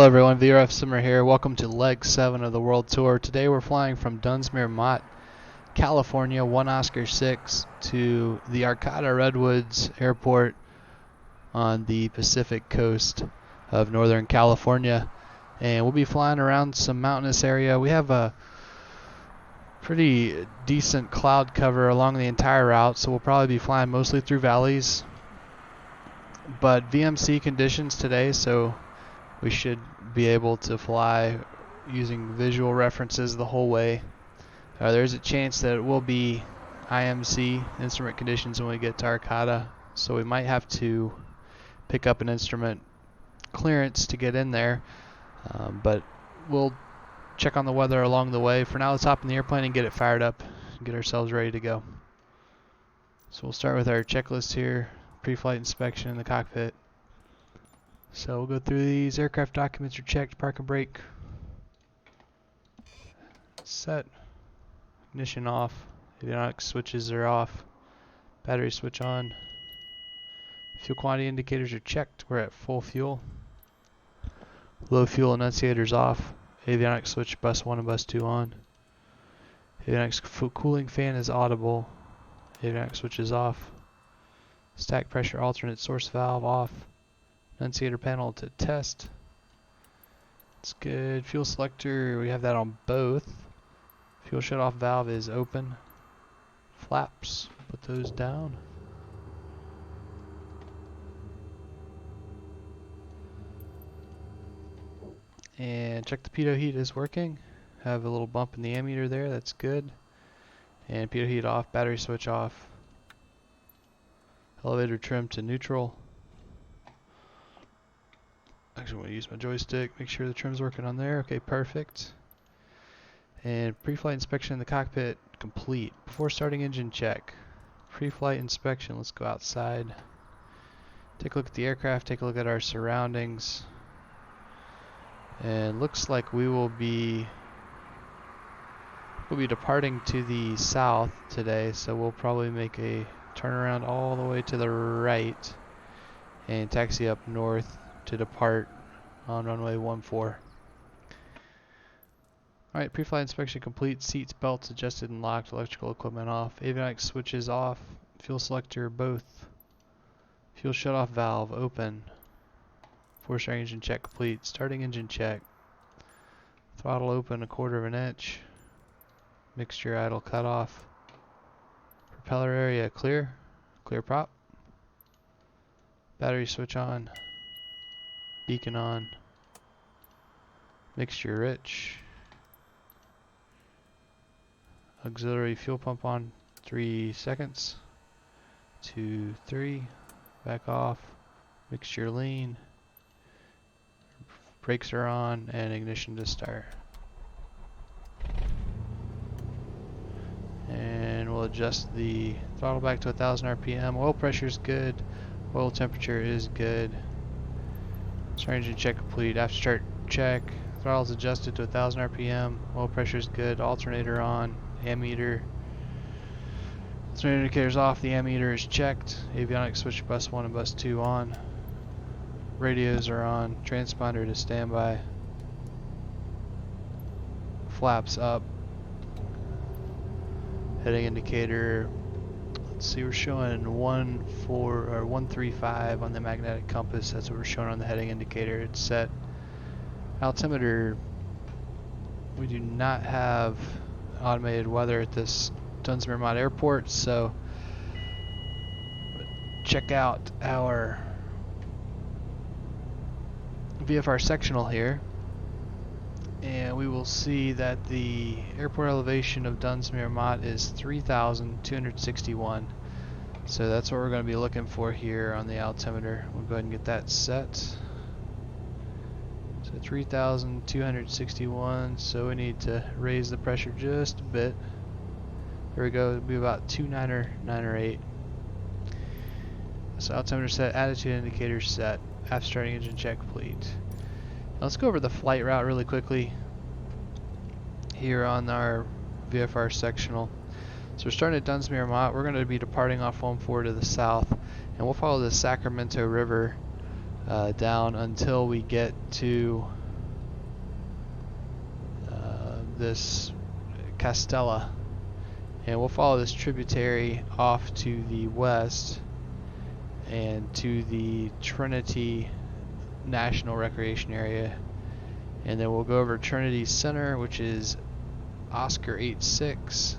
everyone, VRF Simmer here. Welcome to leg 7 of the World Tour. Today we're flying from Dunsmuir-Mott, California, 1 Oscar 6 to the Arcata Redwoods Airport on the Pacific coast of Northern California. And we'll be flying around some mountainous area. We have a pretty decent cloud cover along the entire route, so we'll probably be flying mostly through valleys. But VMC conditions today, so we should be able to fly using visual references the whole way. There's a chance that it will be IMC instrument conditions when we get to Arcata, so we might have to pick up an instrument clearance to get in there, but we'll check on the weather along the way. For now, let's hop in the airplane and get it fired up and get ourselves ready to go. So we'll start with our checklist here. Pre-flight inspection in the cockpit. So we'll go through these. Aircraft documents are checked. Park and brake set. Ignition off. Avionics switches are off. Battery switch on. Fuel quantity indicators are checked. We're at full fuel. Low fuel annunciators off. Avionics switch bus 1 and bus 2 on. Avionics cooling fan is audible. Avionics switch is off. Stack pressure alternate source valve off. Annunciator panel to test. It's good. Fuel selector, we have that on both. Fuel shutoff valve is open. Flaps, put those down. And check the pitot heat is working. Have a little bump in the ammeter there, that's good. And pitot heat off, battery switch off. Elevator trim to neutral. Actually, I'm going to use my joystick, make sure the trim's working on there. Okay, perfect. And pre-flight inspection in the cockpit complete. Before starting engine check. Pre-flight inspection, let's go outside. Take a look at the aircraft, take a look at our surroundings. And looks like we'll be departing to the south today, so we'll probably make a turnaround all the way to the right and taxi up north to depart on runway 14. Alright, pre-flight inspection complete. Seats, belts adjusted and locked. Electrical equipment off. Avionics switches off. Fuel selector both. Fuel shutoff valve open. Force engine check complete. Starting engine check. Throttle open 1/4 inch. Mixture idle cut off. Propeller area clear. Clear prop. Battery switch on. Beacon on. Mixture rich. Auxiliary fuel pump on. 3 seconds. 2, 3. Back off. Mixture lean. Brakes are on and ignition to start. And we'll adjust the throttle back to 1000 RPM. Oil pressure is good. Oil temperature is good. Start engine check complete. After start check. Throttle is adjusted to 1000 RPM. Oil pressure is good. Alternator on. Ammeter. Alternator indicators off. The ammeter is checked. Avionics switch bus 1 and bus 2 on. Radios are on. Transponder to standby. Flaps up. Heading indicator. Let's see, we're showing 135 on the magnetic compass. That's what we're showing on the heading indicator. It's set. Altimeter. We do not have automated weather at this Dunsmuir-Mott Airport, so check out our VFR sectional here, and we will see that the airport elevation of Dunsmuir-Mott is 3,261. So that's what we're going to be looking for here on the altimeter. We'll go ahead and get that set. So 3,261, so we need to raise the pressure just a bit. There we go, it'll be about 2,908. So altimeter set, attitude indicator set, after starting engine check complete. Now let's go over the flight route really quickly here on our VFR sectional. So we're starting at Dunsmuir-Mott. We're going to be departing off 14 to the south, and we'll follow the Sacramento River down until we get to this Castella, and we'll follow this tributary off to the west and to the Trinity National Recreation Area, and then we'll go over Trinity Center, which is Oscar 86,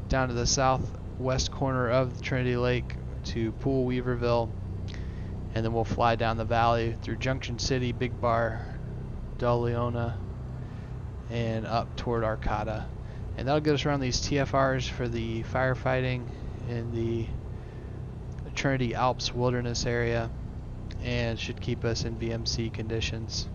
down to the southwest corner of the Trinity Lake to Pool Weaverville, and then we'll fly down the valley through Junction City, Big Bar, Del Leona, and up toward Arcata. And that'll get us around these TFRs for the firefighting in the Trinity Alps Wilderness area, and should keep us in VMC conditions.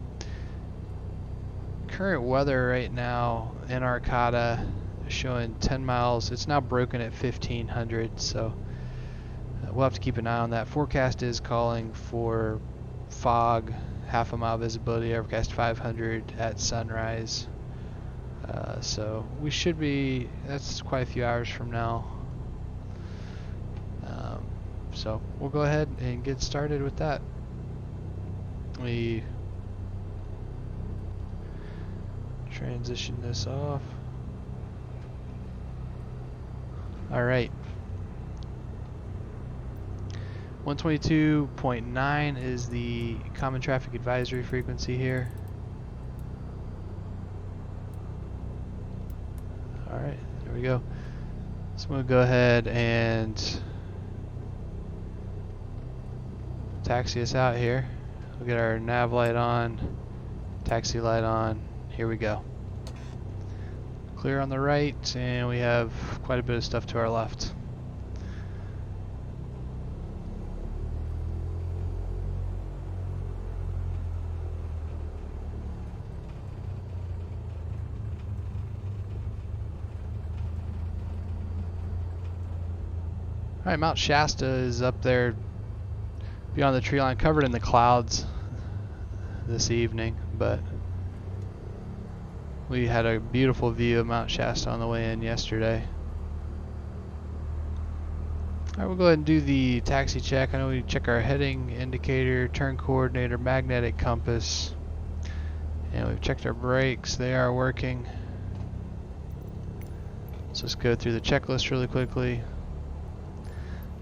Current weather right now in Arcata showing 10 miles. It's now broken at 1500, so we'll have to keep an eye on that. Forecast is calling for fog, half a mile visibility, overcast 500 at sunrise. So we should be, that's quite a few hours from now. So we'll go ahead and get started with that. We transition this off. Alright. 122.9 is the common traffic advisory frequency here. Alright, there we go. So I'm going to go ahead and taxi us out here. We'll get our nav light on, taxi light on. Here we go. Clear on the right, and we have quite a bit of stuff to our left. Alright, Mount Shasta is up there beyond the tree line, covered in the clouds this evening, but we had a beautiful view of Mount Shasta on the way in yesterday. Alright, we'll go ahead and do the taxi check. I know we check our heading indicator, turn coordinator, magnetic compass, and we've checked our brakes. They are working. So let's go through the checklist really quickly.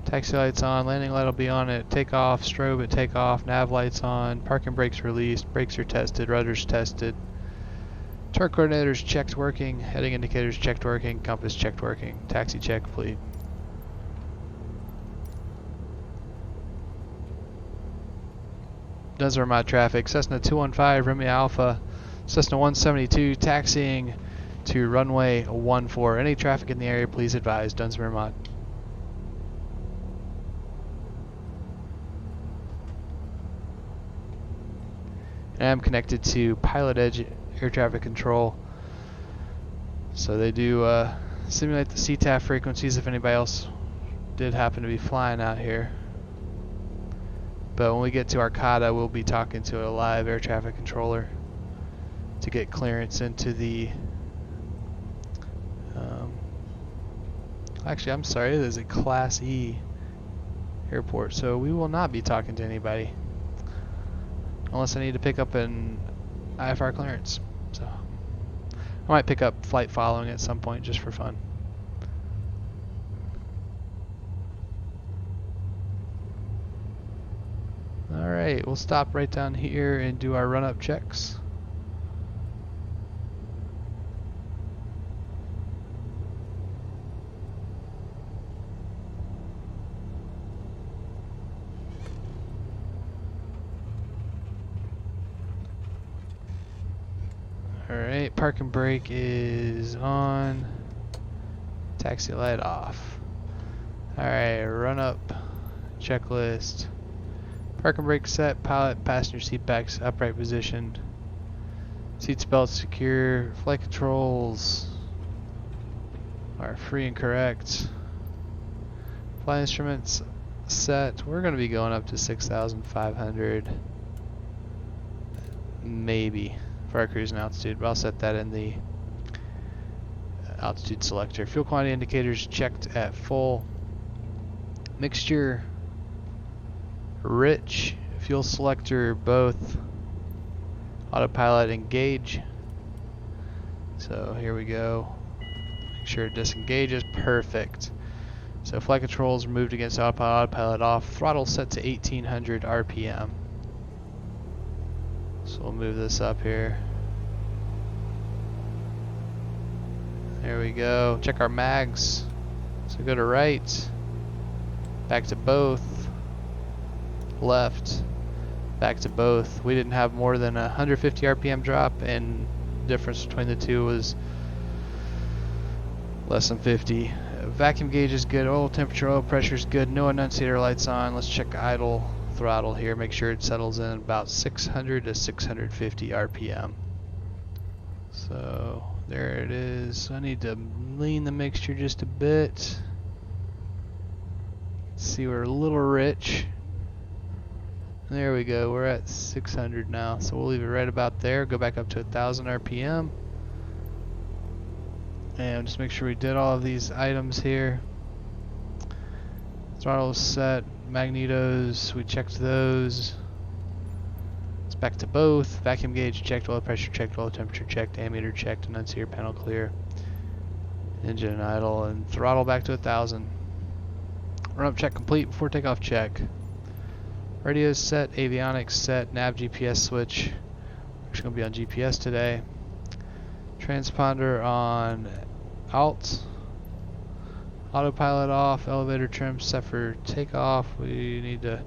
Taxi lights on, landing light will be on at takeoff, strobe at takeoff, nav lights on, parking brakes released, brakes are tested, rudders tested, turn coordinators checked working, heading indicators checked working, compass checked working, taxi check complete. Dunsmuir-Mott traffic, Cessna 215, Romeo Alpha, Cessna 172 taxiing to runway 14. Any traffic in the area, please advise. Dunsmuir-Mott. And I'm connected to Pilot Edge Air Traffic Control, so they do simulate the CTAF frequencies if anybody else did happen to be flying out here. But when we get to Arcata, we'll be talking to a live air traffic controller to get clearance into the actually, I'm sorry, there's a Class E airport, so we will not be talking to anybody unless I need to pick up an IFR clearance. So I might pick up flight following at some point just for fun. Alright, we'll stop right down here and do our run-up checks. Alright, parking brake is on, taxi light off. Alright, run up, checklist, parking brake set, pilot, passenger seat backs upright positioned, seats belts secure, flight controls are free and correct, flight instruments set. We're going to be going up to 6,500 maybe for our cruising altitude, but I'll set that in the altitude selector. Fuel quantity indicators checked at full. Mixture rich. Fuel selector both. Autopilot engage. So here we go. Make sure it disengages. Perfect. So flight controls removed against autopilot off. Throttle set to 1800 RPM. So we'll move this up here. There we go. Check our mags. So go to right. Back to both. Left. Back to both. We didn't have more than a 150 RPM drop, and the difference between the two was less than 50. Vacuum gauge is good. Oil temperature, oil pressure is good. No annunciator lights on. Let's check idle throttle here. Make sure it settles in about 600 to 650 RPM. So there it is. I need to lean the mixture just a bit. See, we're a little rich. There we go. We're at 600 now. So we'll leave it right about there. Go back up to 1000 RPM. And just make sure we did all of these items here. Throttle is set. Magnetos, we checked those. It's back to both. Vacuum gauge checked. Oil pressure checked. Oil temperature checked. Ammeter checked. Annunciator panel clear. Engine idle. And throttle back to 1000. Run up check complete before takeoff check. Radio set. Avionics set. Nav GPS switch. We're just going to be on GPS today. Transponder on alt. Autopilot off. Elevator trim set for takeoff. We need to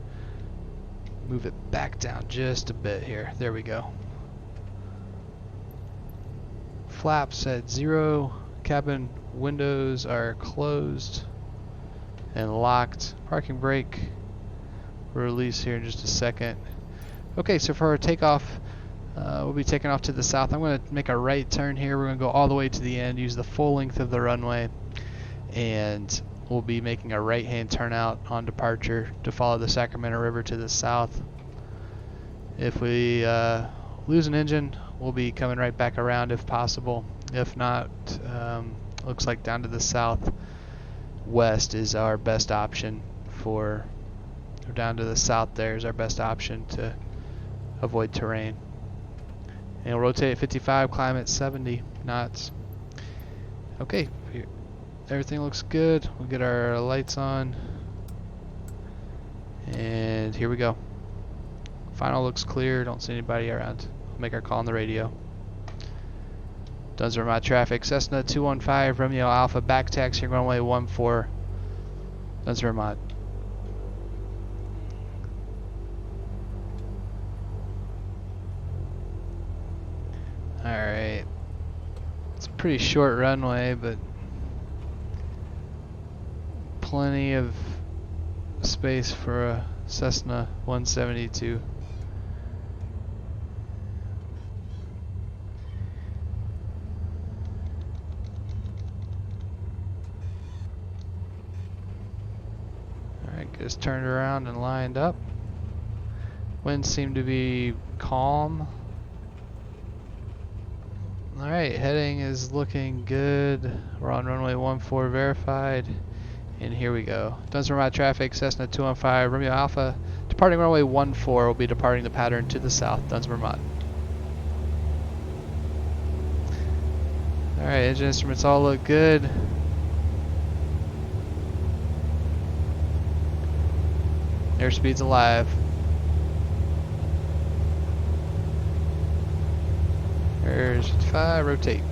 move it back down just a bit here. There we go. Flaps at 0. Cabin windows are closed and locked. Parking brake will release here in just a second. Okay, so for our takeoff, we'll be taking off to the south. I'm going to make a right turn here. We're going to go all the way to the end, use the full length of the runway, and we'll be making a right-hand turnout on departure to follow the Sacramento River to the south. If we lose an engine, we'll be coming right back around if possible. If not, looks like down to the southwest is our best option or down to the south there is our best option to avoid terrain. And we'll rotate at 55, climb at 70 knots. Okay, everything looks good. We'll get our lights on. And here we go. Final looks clear. Don't see anybody around. We'll make our call on the radio. Dunsmuir-Mott traffic. Cessna 215, Romeo Alpha, back taxi, runway 14, Dunsmuir-Mott. Alright. It's a pretty short runway, but plenty of space for a Cessna 172. Alright, just turned around and lined up. Winds seem to be calm. Alright, heading is looking good. We're on runway 14 verified. And here we go. Dunsmuir-Mott traffic, Cessna 215, Romeo Alpha. Departing runway 14, will be departing the pattern to the south, Dunsmuir-Mott. Alright, engine instruments all look good. Airspeed's alive. There's 5, rotate.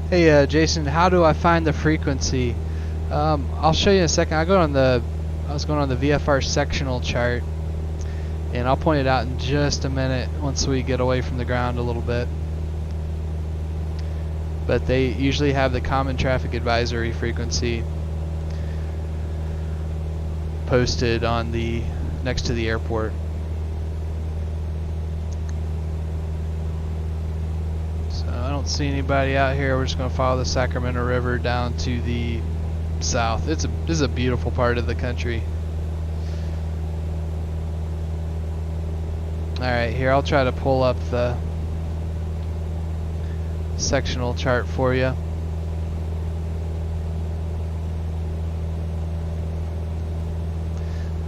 Hey Jason, how do I find the frequency? I'll show you in a second. I was going on the VFR sectional chart, and I'll point it out in just a minute once we get away from the ground a little bit. But they usually have the common traffic advisory frequency posted on the next to the airport. So I don't see anybody out here. We're just going to follow the Sacramento River down to the south. This is a beautiful part of the country. Alright, here I'll try to pull up the sectional chart for you.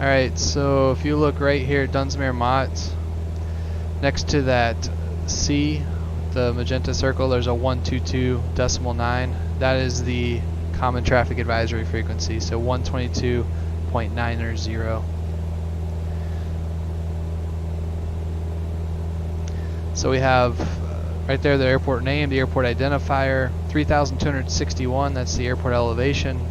Alright, so if you look right here at Dunsmuir-Mott, next to that C, the magenta circle, there's a 122.9. That is the common traffic advisory frequency, so 122.90. So we have right there the airport name, the airport identifier, 3,261, that's the airport elevation.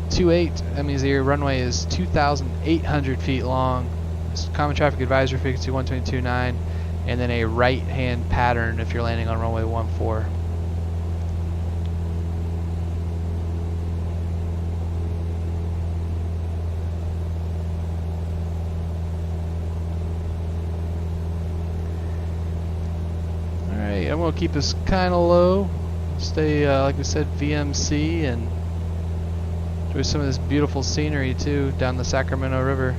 28, that means the runway is 2,800 feet long. It's common traffic advisory frequency 122.9, and then a right-hand pattern if you're landing on runway 14. Alright, I'm going to keep this kind of low. Stay, like we said, VMC, and enjoy some of this beautiful scenery too down the Sacramento River.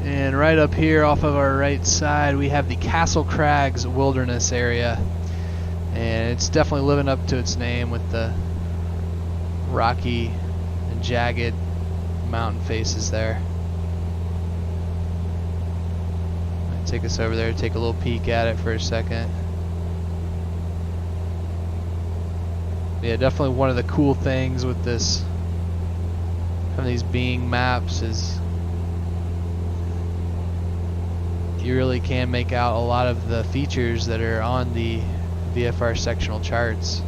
And right up here off of our right side we have the Castle Crags Wilderness area, and it's definitely living up to its name with the rocky and jagged mountain faces there. Take us over there, take a little peek at it for a second. Yeah, definitely one of the cool things with this, having these being maps, is you really can make out a lot of the features that are on the VFR sectional charts.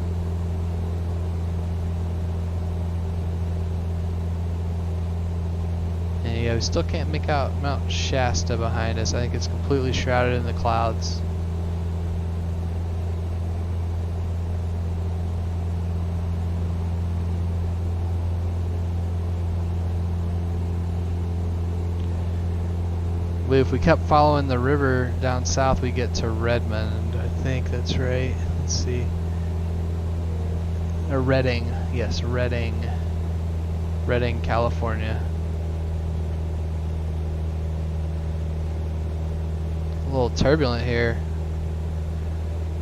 And yeah, we still can't make out Mount Shasta behind us. I think it's completely shrouded in the clouds. But if we kept following the river down south, we get to Redmond. I think that's right. Let's see. Or Redding. Yes, Redding. Redding, California. A little turbulent here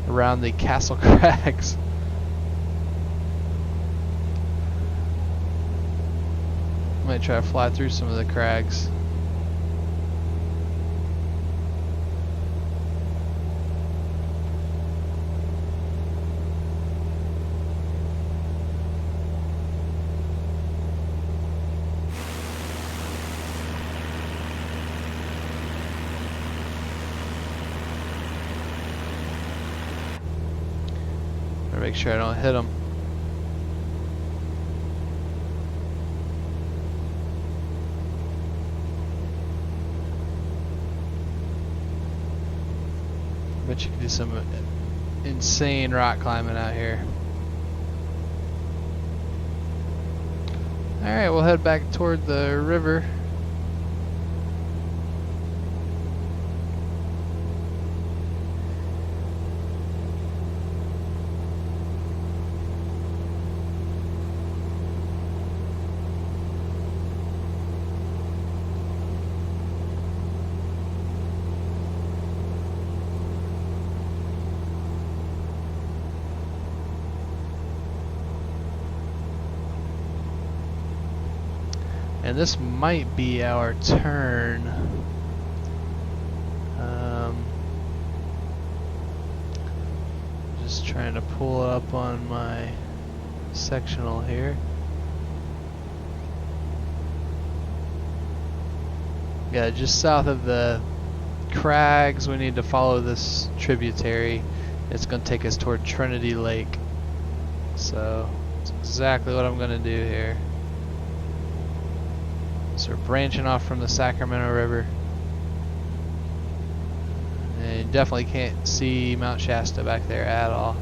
around the Castle Crags. Might try to fly through some of the crags. Make sure I don't hit them. Bet you can do some insane rock climbing out here. Alright, we'll head back toward the river. And this might be our turn. Just trying to pull up on my sectional here. Yeah, just south of the crags, we need to follow this tributary. It's going to take us toward Trinity Lake. So, that's exactly what I'm going to do here. So we're branching off from the Sacramento River. And you definitely can't see Mount Shasta back there at all.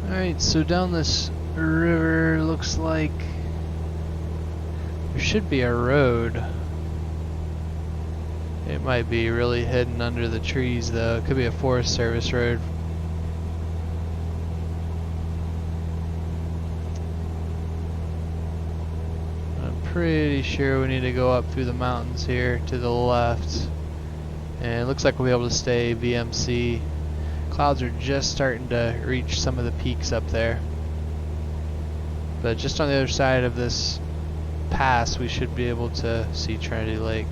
Alright, so down this river looks like there should be a road. It might be really hidden under the trees though. It could be a Forest Service road. I'm pretty sure we need to go up through the mountains here to the left. And it looks like we'll be able to stay VMC. Clouds are just starting to reach some of the peaks up there. But just on the other side of this pass, we should be able to see Trinity Lake.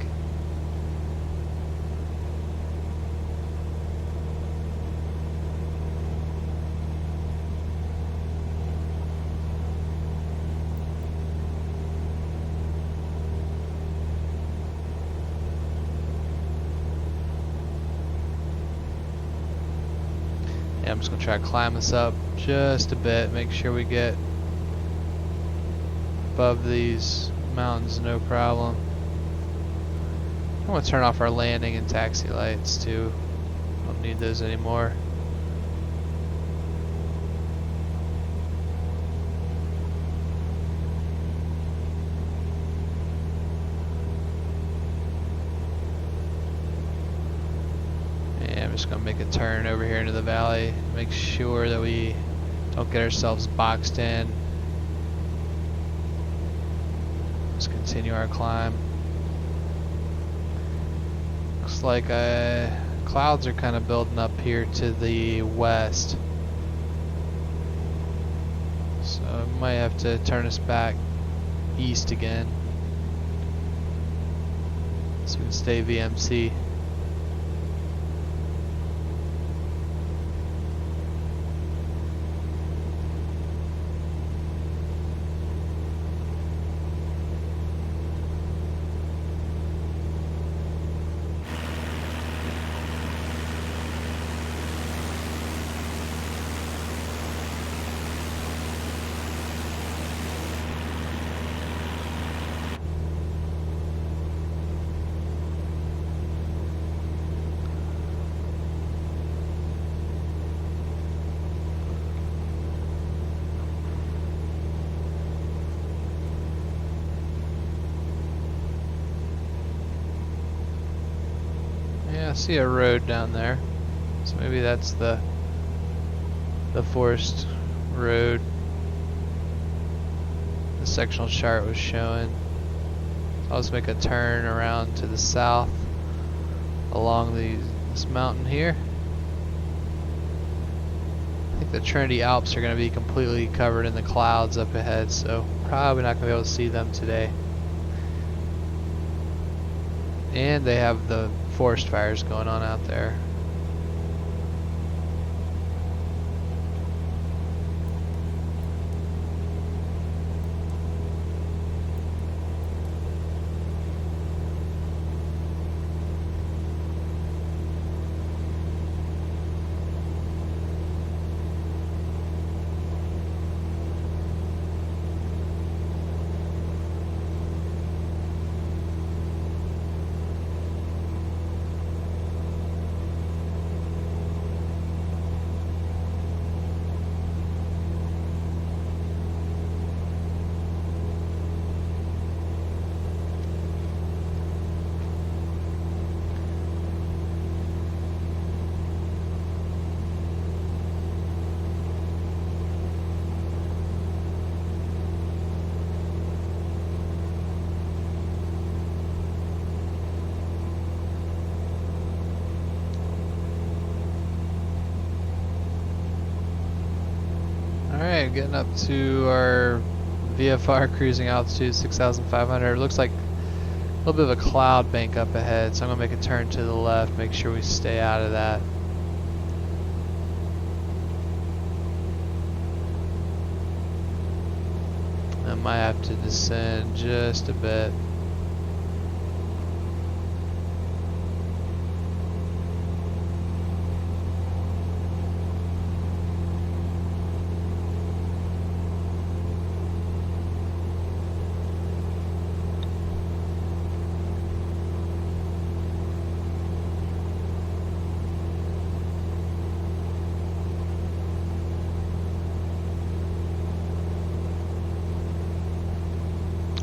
Yeah, I'm just going to try to climb this up just a bit, make sure we get above these mountains no problem. I want to turn off our landing and taxi lights too. Don't need those anymore. I'm just going to make a turn over here into the valley, make sure that we don't get ourselves boxed in. Let's continue our climb. Looks like clouds are kind of building up here to the west. So I might have to turn us back east again so we can stay VMC. I see a road down there, so maybe that's the forest road the sectional chart was showing. I'll just make a turn around to the south along this mountain here. I think the Trinity Alps are going to be completely covered in the clouds up ahead, so probably not going to be able to see them today. And they have the forest fires going on out there. Alright, getting up to our VFR cruising altitude 6,500. Looks like a little bit of a cloud bank up ahead, so I'm going to make a turn to the left, make sure we stay out of that. I might have to descend just a bit.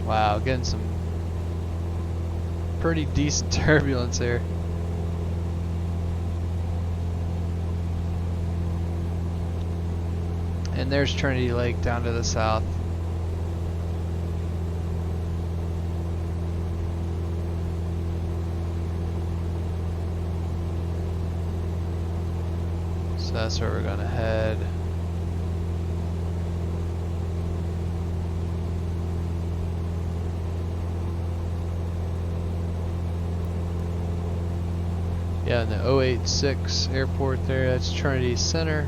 Wow, getting some pretty decent turbulence here. And there's Trinity Lake down to the south. So that's where we're gonna head. Yeah, in the 086 airport there, that's Trinity Center.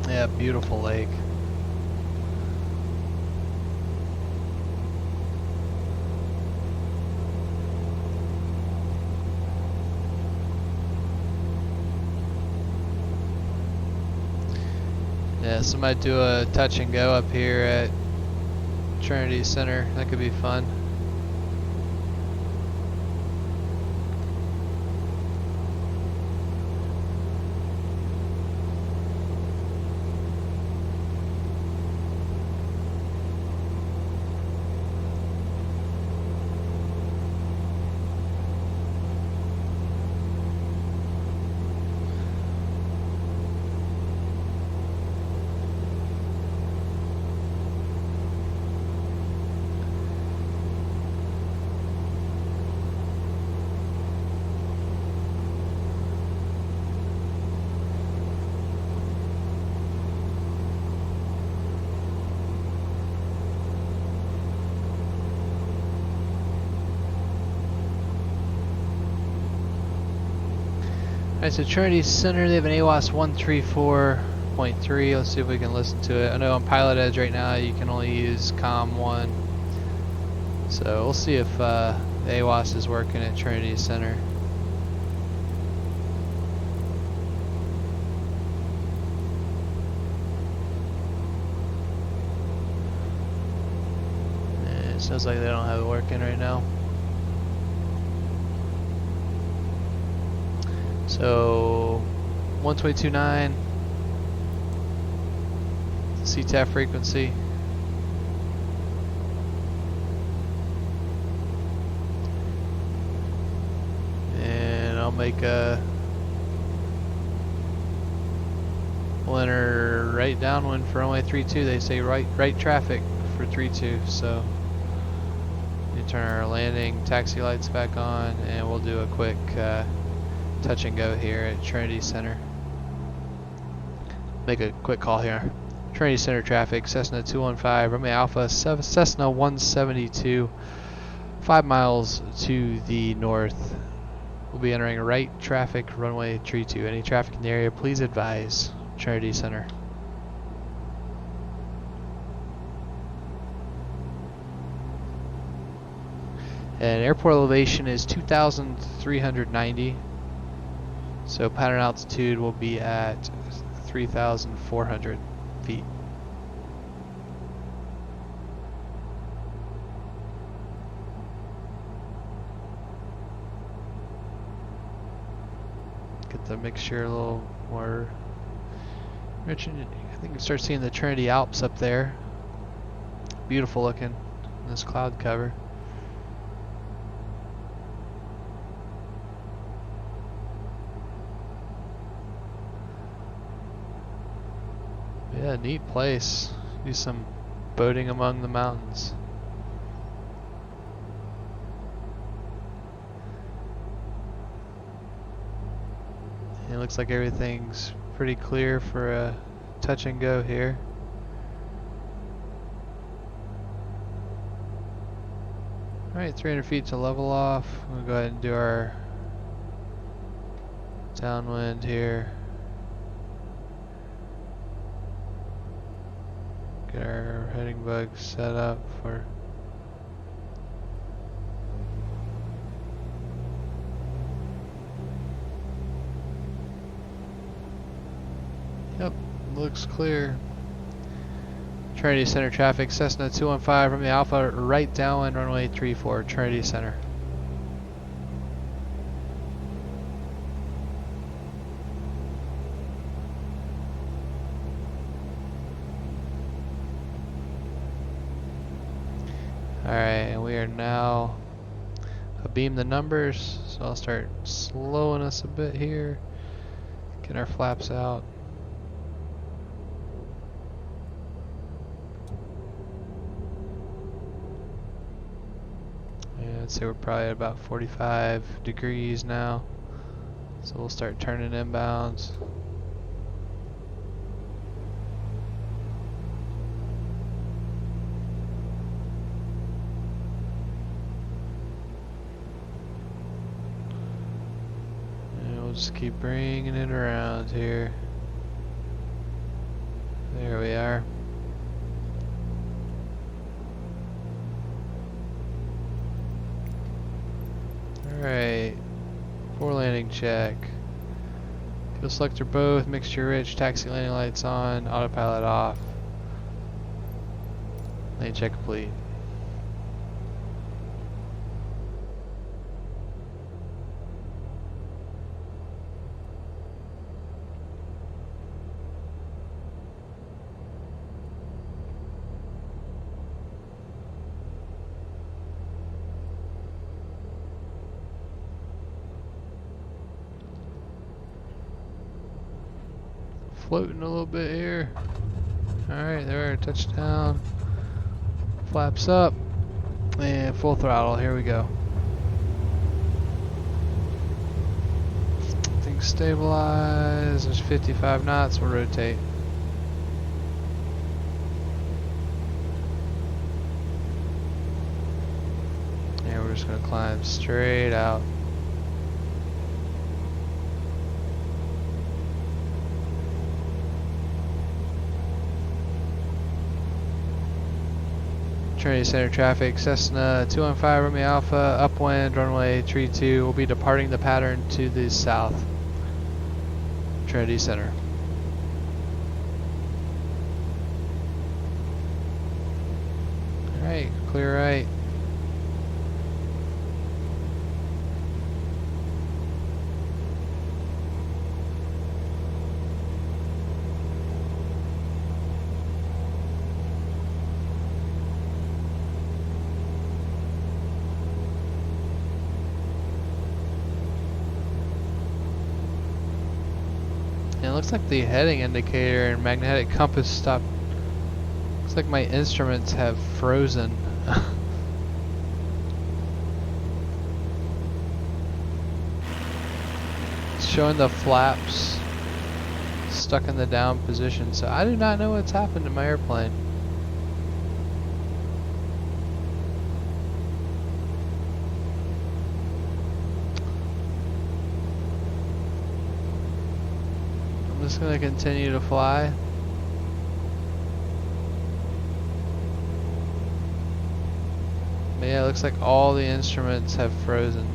Yeah, beautiful lake. Yeah, somebody do a touch and go up here at Trinity Center. That could be fun. Alright, so Trinity Center, they have an AWAS 134.3. Let's see if we can listen to it. I know on Pilot Edge right now you can only use COM 1. So we'll see if the AWAS is working at Trinity Center. And it sounds like they don't have it working right now. So 122.9 CTAF frequency. And I'll make a enter right downwind for runway 32. They say right traffic for 32. So we turn our landing taxi lights back on, and we'll do a quick touch and go here at Trinity Center. Make a quick call here. Trinity Center traffic, Cessna 215, runway Alpha, Cessna 172, 5 miles to the north. We'll be entering right traffic, runway 32. Any traffic in the area, please advise Trinity Center. And airport elevation is 2,390. So pattern altitude will be at 3,400 feet. Get the mixture a little more rich. I think you start seeing the Trinity Alps up there. Beautiful looking in this cloud cover. neat place. Do some boating among the mountains. It looks like everything's pretty clear for a touch and go here. Alright, 300 feet to level off. We'll go ahead and do our downwind here. Get our heading bug set up for yep, looks clear. Trinity Center traffic, Cessna 215 from the Alpha, right downwind runway 34, Trinity Center. Alright, and we are now abeam the numbers, so I'll start slowing us a bit here, get our flaps out. I'd say we're probably at about 45 degrees now, so we'll start turning inbounds. And we'll just keep bringing it around here. There we are. Alright, for landing check. Fuel selector both, mixture rich, taxi landing lights on, autopilot off. Landing check complete. Floating a little bit here. Alright, there, touchdown. Flaps up. And full throttle, here we go. Things stabilize. There's 55 knots, we'll rotate. And we're just gonna climb straight out. Trinity Center traffic, Cessna 215 Romeo Alpha, upwind, runway 32. We'll be departing the pattern to the south. Trinity Center. Alright, clear right. It looks like the heading indicator and magnetic compass stopped. Looks like my instruments have frozen. It's showing the flaps stuck in the down position, so I do not know what's happened to my airplane. I'm just going to continue to fly. But yeah, it looks like all the instruments have frozen.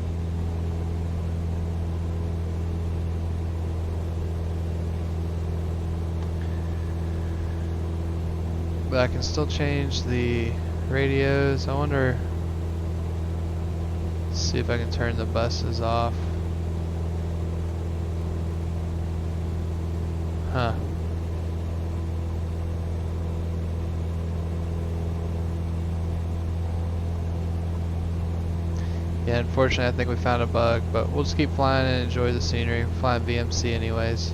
But I can still change the radios. I wonder, let's see if I can turn the buses off. Huh. Yeah, unfortunately I think we found a bug, but we'll just keep flying and enjoy the scenery. We're flying VMC anyways.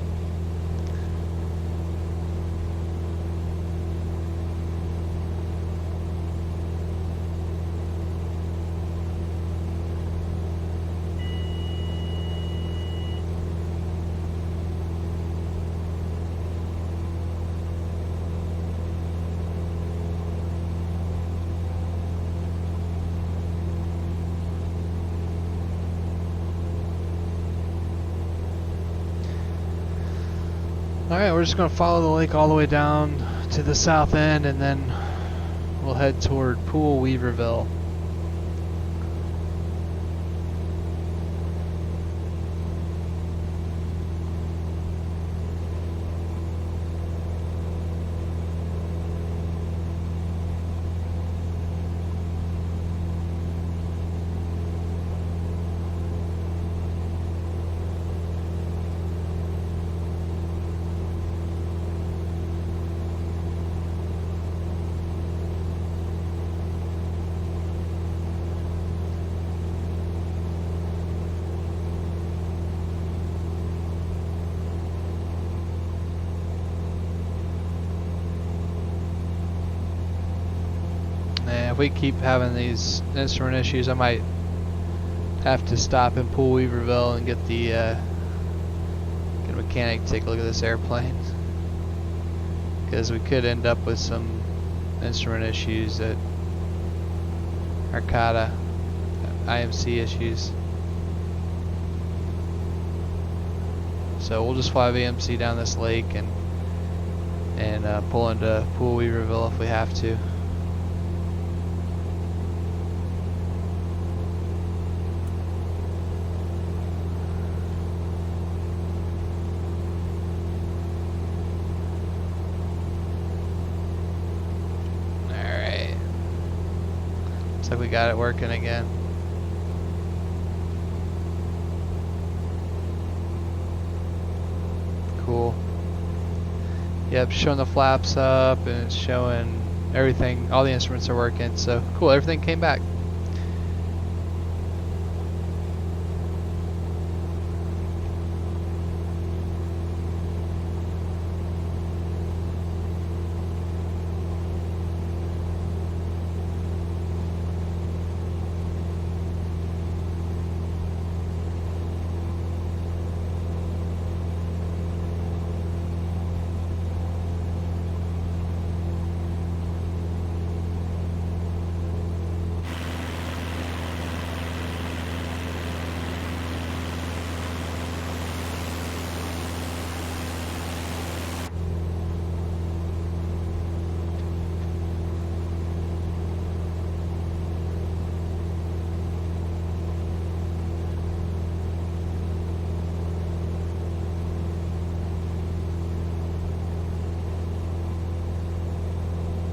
Alright, we're just going to follow the lake all the way down to the south end, and then we'll head toward Pool Weaverville. If we keep having these instrument issues, I might have to stop in Pool Weaverville and get the get a mechanic to take a look at this airplane, because we could end up with some instrument issues at Arcata, IMC issues. So we'll just fly VMC down this lake and pull into Pool Weaverville if we have to. Looks like we got it working again. Cool. Yep, showing the flaps up, and it's showing everything. All the instruments are working, so cool. Everything came back.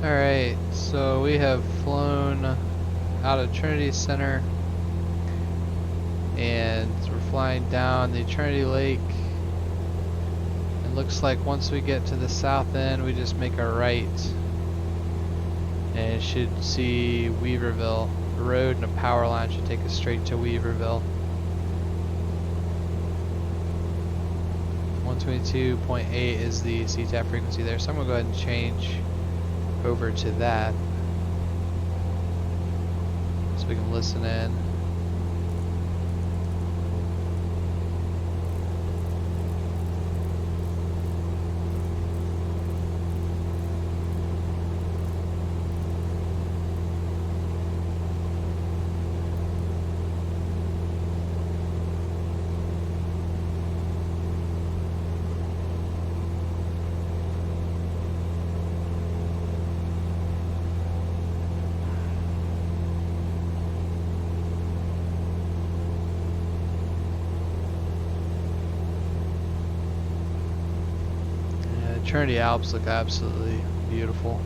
Alright, so we have flown out of Trinity Center, and we're flying down the Trinity Lake. It looks like once we get to the south end, we just make a right, and it should see Weaverville. A road and a power line should take us straight to Weaverville. 122.8 is the CTAP frequency there, so I'm going to go ahead and change over to that so we can listen in. Trinity Alps look absolutely beautiful.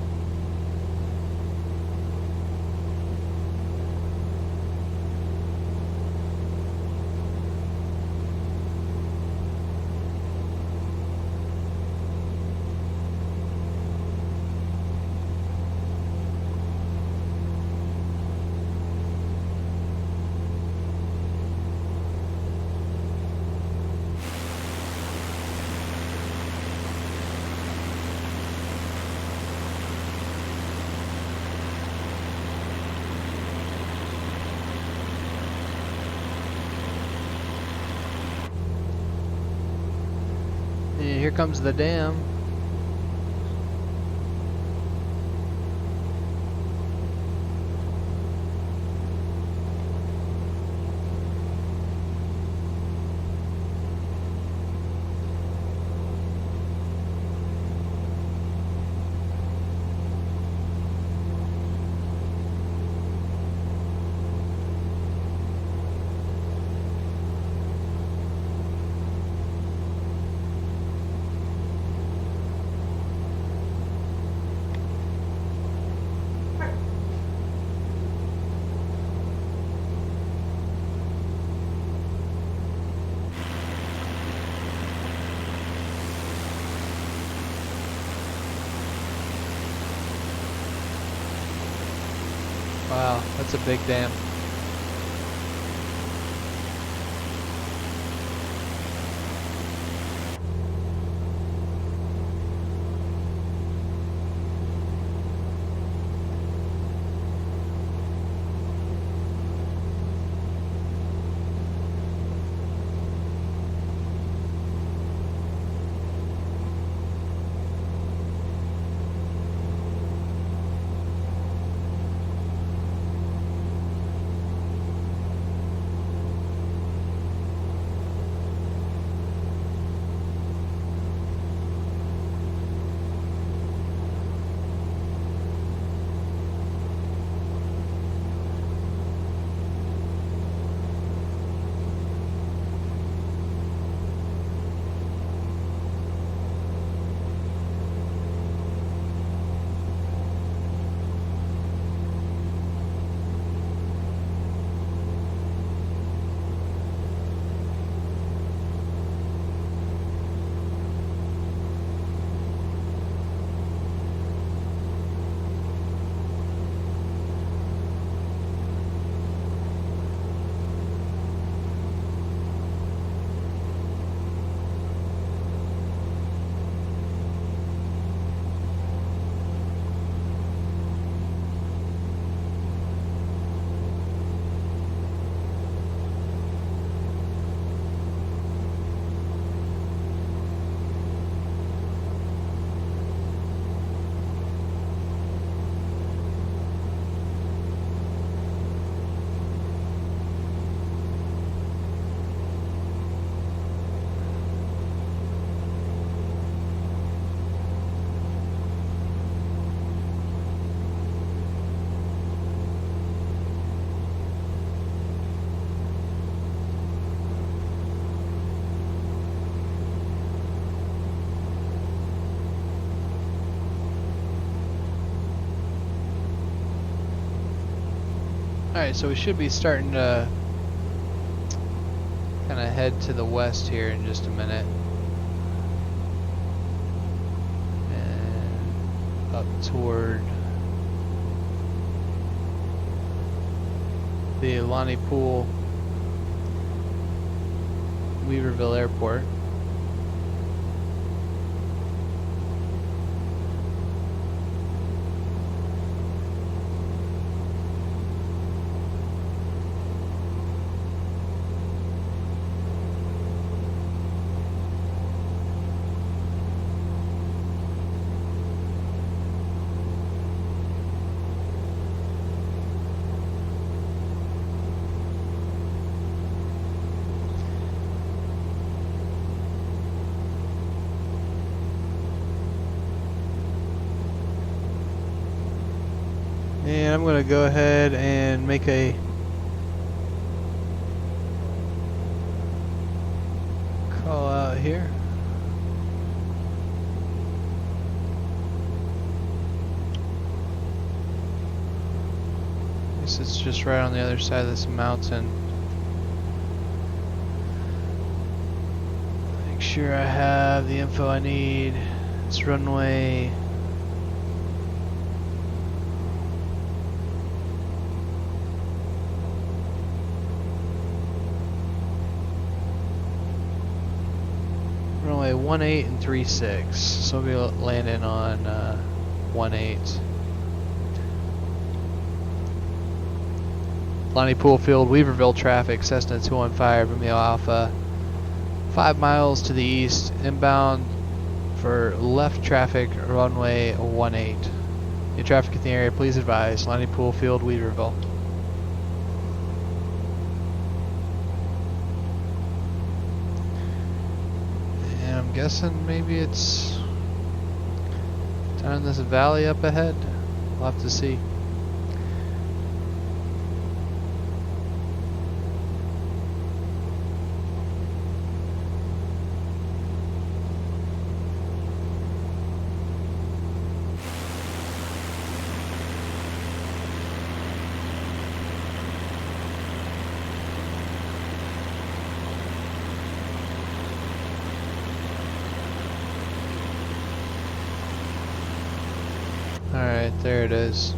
And here comes the dam. Wow, that's a big dam. Alright, so we should be starting to kind of head to the west here in just a minute. And up toward the Lonnie Pool Weaverville Airport. And I'm going to go ahead and make a call out here. I guess it's just right on the other side of this mountain. Make sure I have the info I need. It's runway . Runway 18 and 36, so we'll be landing on 18. Lonnie Pool Field, Weaverville traffic, Cessna 215, Romeo Alpha, 5 miles to the east, inbound for left traffic, runway 18. Any traffic in the area, please advise. Lonnie Pool Field, Weaverville. I'm guessing maybe it's down in this valley up ahead. We'll have to see. Alright, there it is.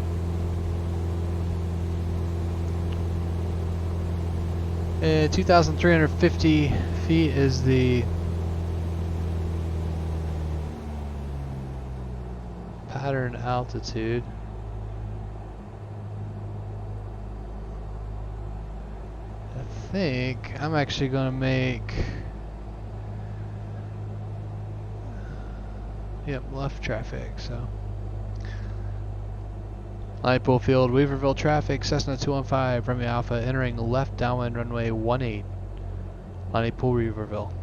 2,350 feet is the pattern altitude. I think I'm actually going to make, yep, left traffic, so. Linepool Field, Weaverville traffic, Cessna 215, Romeo Alpha, entering left downwind runway 18, Linepool, Weaverville.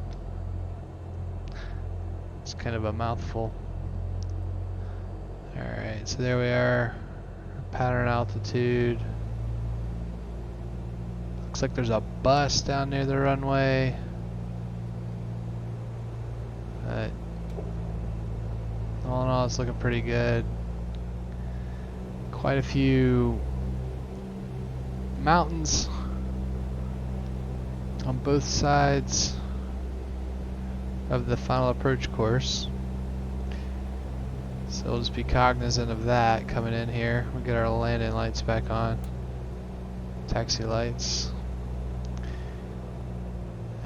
It's kind of a mouthful. Alright, so there we are, pattern altitude. Looks like there's a bus down near the runway. But all in all, it's looking pretty good. Quite a few mountains on both sides of the final approach course. So we'll just be cognizant of that coming in here. We'll get our landing lights back on. Taxi lights.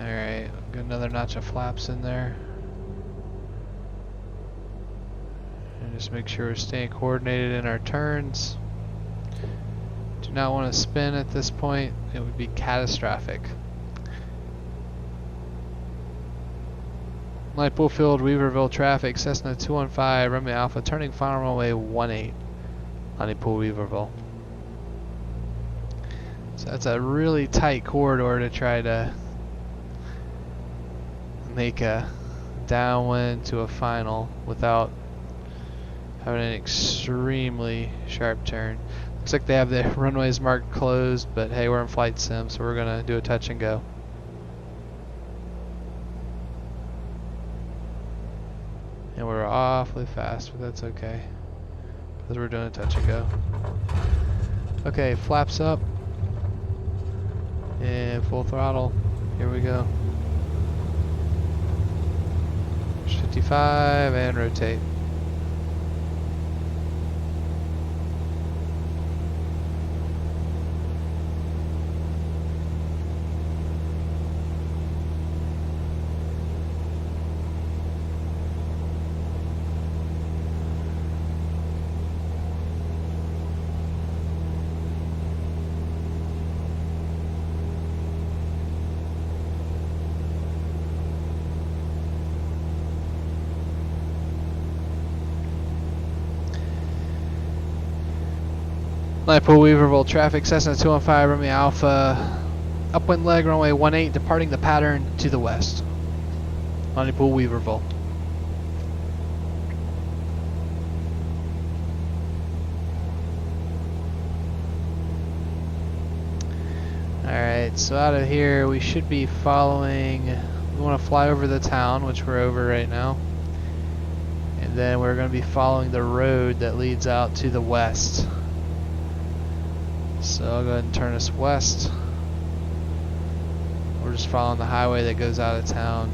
Alright, got another notch of flaps in there. And just make sure we're staying coordinated in our turns. Do not want to spin at this point. It would be catastrophic. Linepool Field, Weaverville traffic, Cessna 215, Romeo Alpha, turning final runway 18, Linepool, Weaverville. So that's a really tight corridor to try to make a downwind to a final without having an extremely sharp turn. Looks like they have the runways marked closed, but hey, we're in flight sim, so we're gonna do a touch and go. And we're awfully fast, but that's okay, because we're doing a touch and go. Okay, flaps up, and full throttle. Here we go. 55 and rotate. Linepool, Weaverville traffic, Cessna 215, Romeo Alpha, upwind leg, runway 18, departing the pattern to the west. Linepool, Weaverville. Alright, so out of here we should be following, we want to fly over the town, which we're over right now. And then we're going to be following the road that leads out to the west. So I'll go ahead and turn us west. We're just following the highway that goes out of town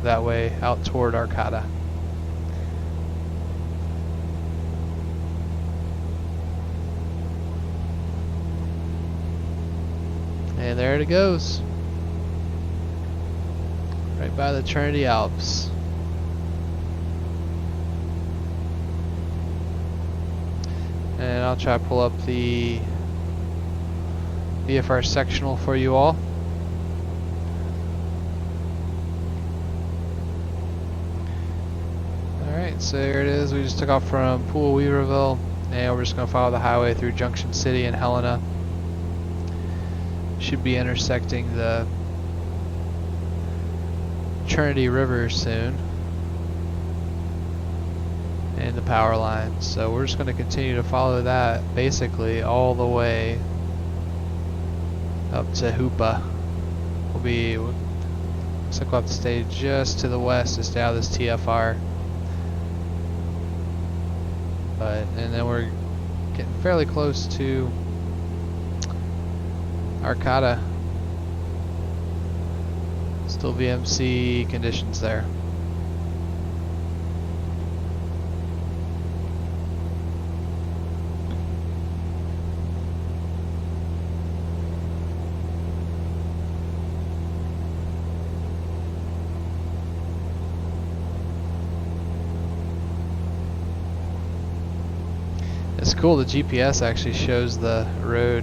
that way out toward Arcata. And there it goes. Right by the Trinity Alps. And I'll try to pull up the VFR sectional for you all. Alright, so here it is. We just took off from Poole, Weaverville, and we're just going to follow the highway through Junction City and Helena. Should be intersecting the Trinity River soon and the power line. So we're just going to continue to follow that basically all the way up to Hoopa. Looks like we'll have to stay just to the west to stay out of this TFR. And then we're getting fairly close to Arcata. Still VMC conditions there. cool, the GPS actually shows the road,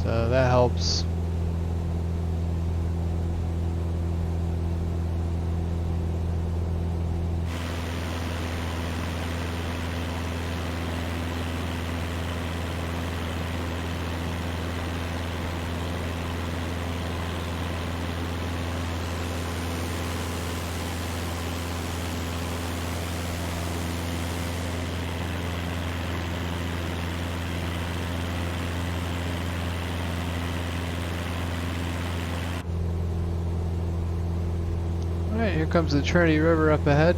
so that helps. Alright, here comes the Trinity River up ahead.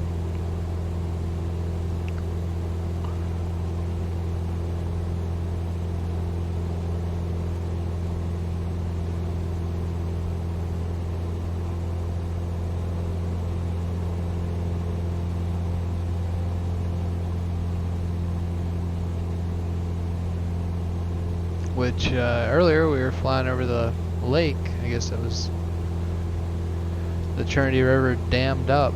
Which earlier we were flying over the lake. I guess that was the Trinity River dammed up.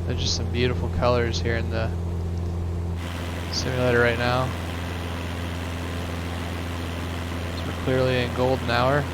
There's just some beautiful colors here in the simulator right now. So we're clearly in golden hour.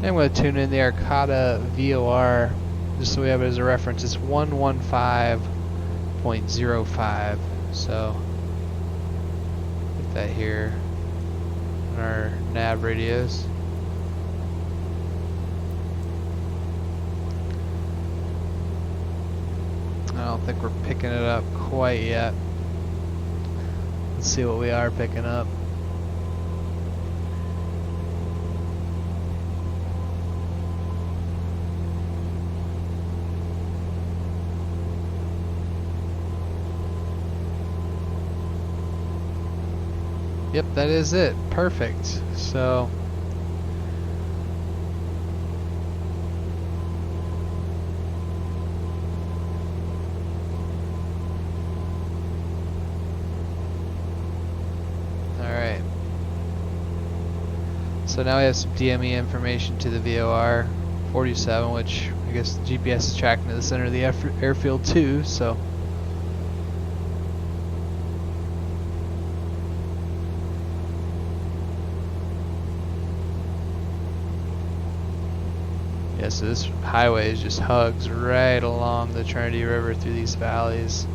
I'm going to tune in the Arcata VOR just so we have it as a reference. It's 115.05. So put that here on our nav radios. I don't think we're picking it up quite yet. Let's see what we are picking up. Yep, that is it. Perfect. So alright. So now we have some DME information to the VOR 47, which I guess the GPS is tracking to the center of the airfield too, so yeah, so this highway just hugs right along the Trinity River through these valleys.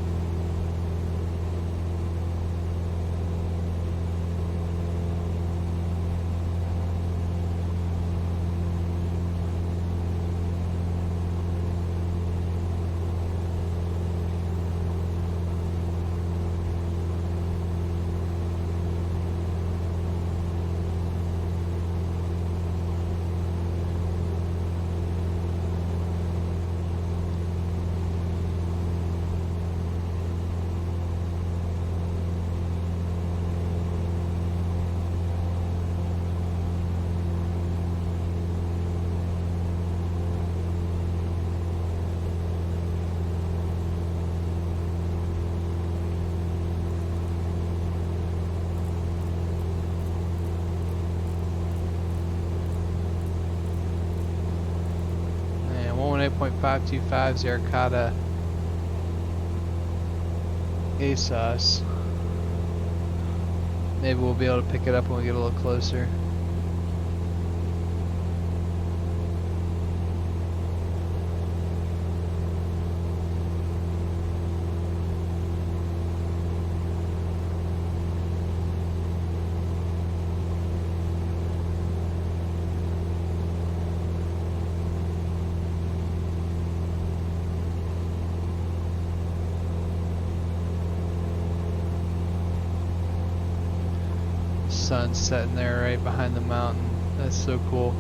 And 118.525 is the Arcata ASOS. Maybe we'll be able to pick it up when we get a little closer. sun setting there right behind the mountain. That's so cool.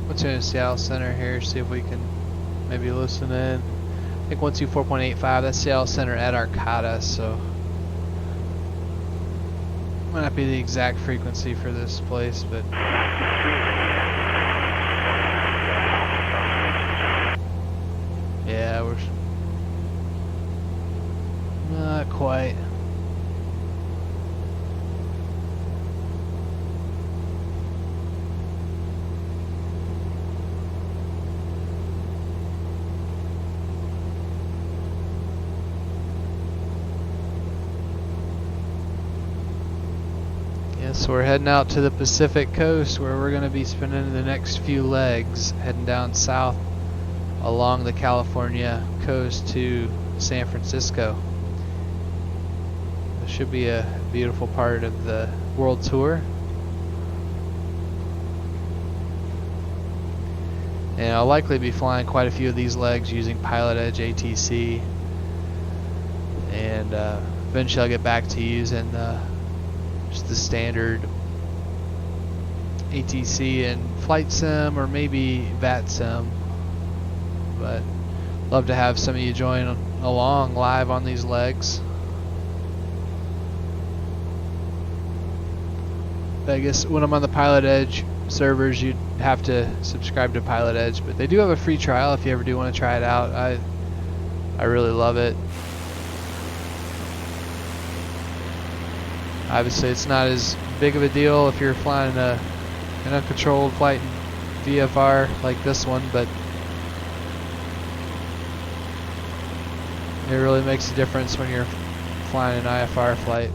Let's go to Seattle Center here, see if we can maybe listen in. I think 124.85, that's Seattle Center at Arcata, so might not be the exact frequency for this place, but yeah, we're not quite. So we're heading out to the Pacific coast where we're going to be spending the next few legs, heading down south along the California coast to San Francisco. It should be a beautiful part of the world tour. And I'll likely be flying quite a few of these legs using Pilot Edge ATC. And eventually I'll get back to using just the standard ATC and Flight Sim or maybe VAT Sim, but love to have some of you join along live on these legs. I guess when I'm on the Pilot Edge servers you'd have to subscribe to Pilot Edge, but they do have a free trial if you ever do want to try it out. I really love it. Obviously it's not as big of a deal if you're flying an uncontrolled flight in VFR like this one, but it really makes a difference when you're flying an IFR flight.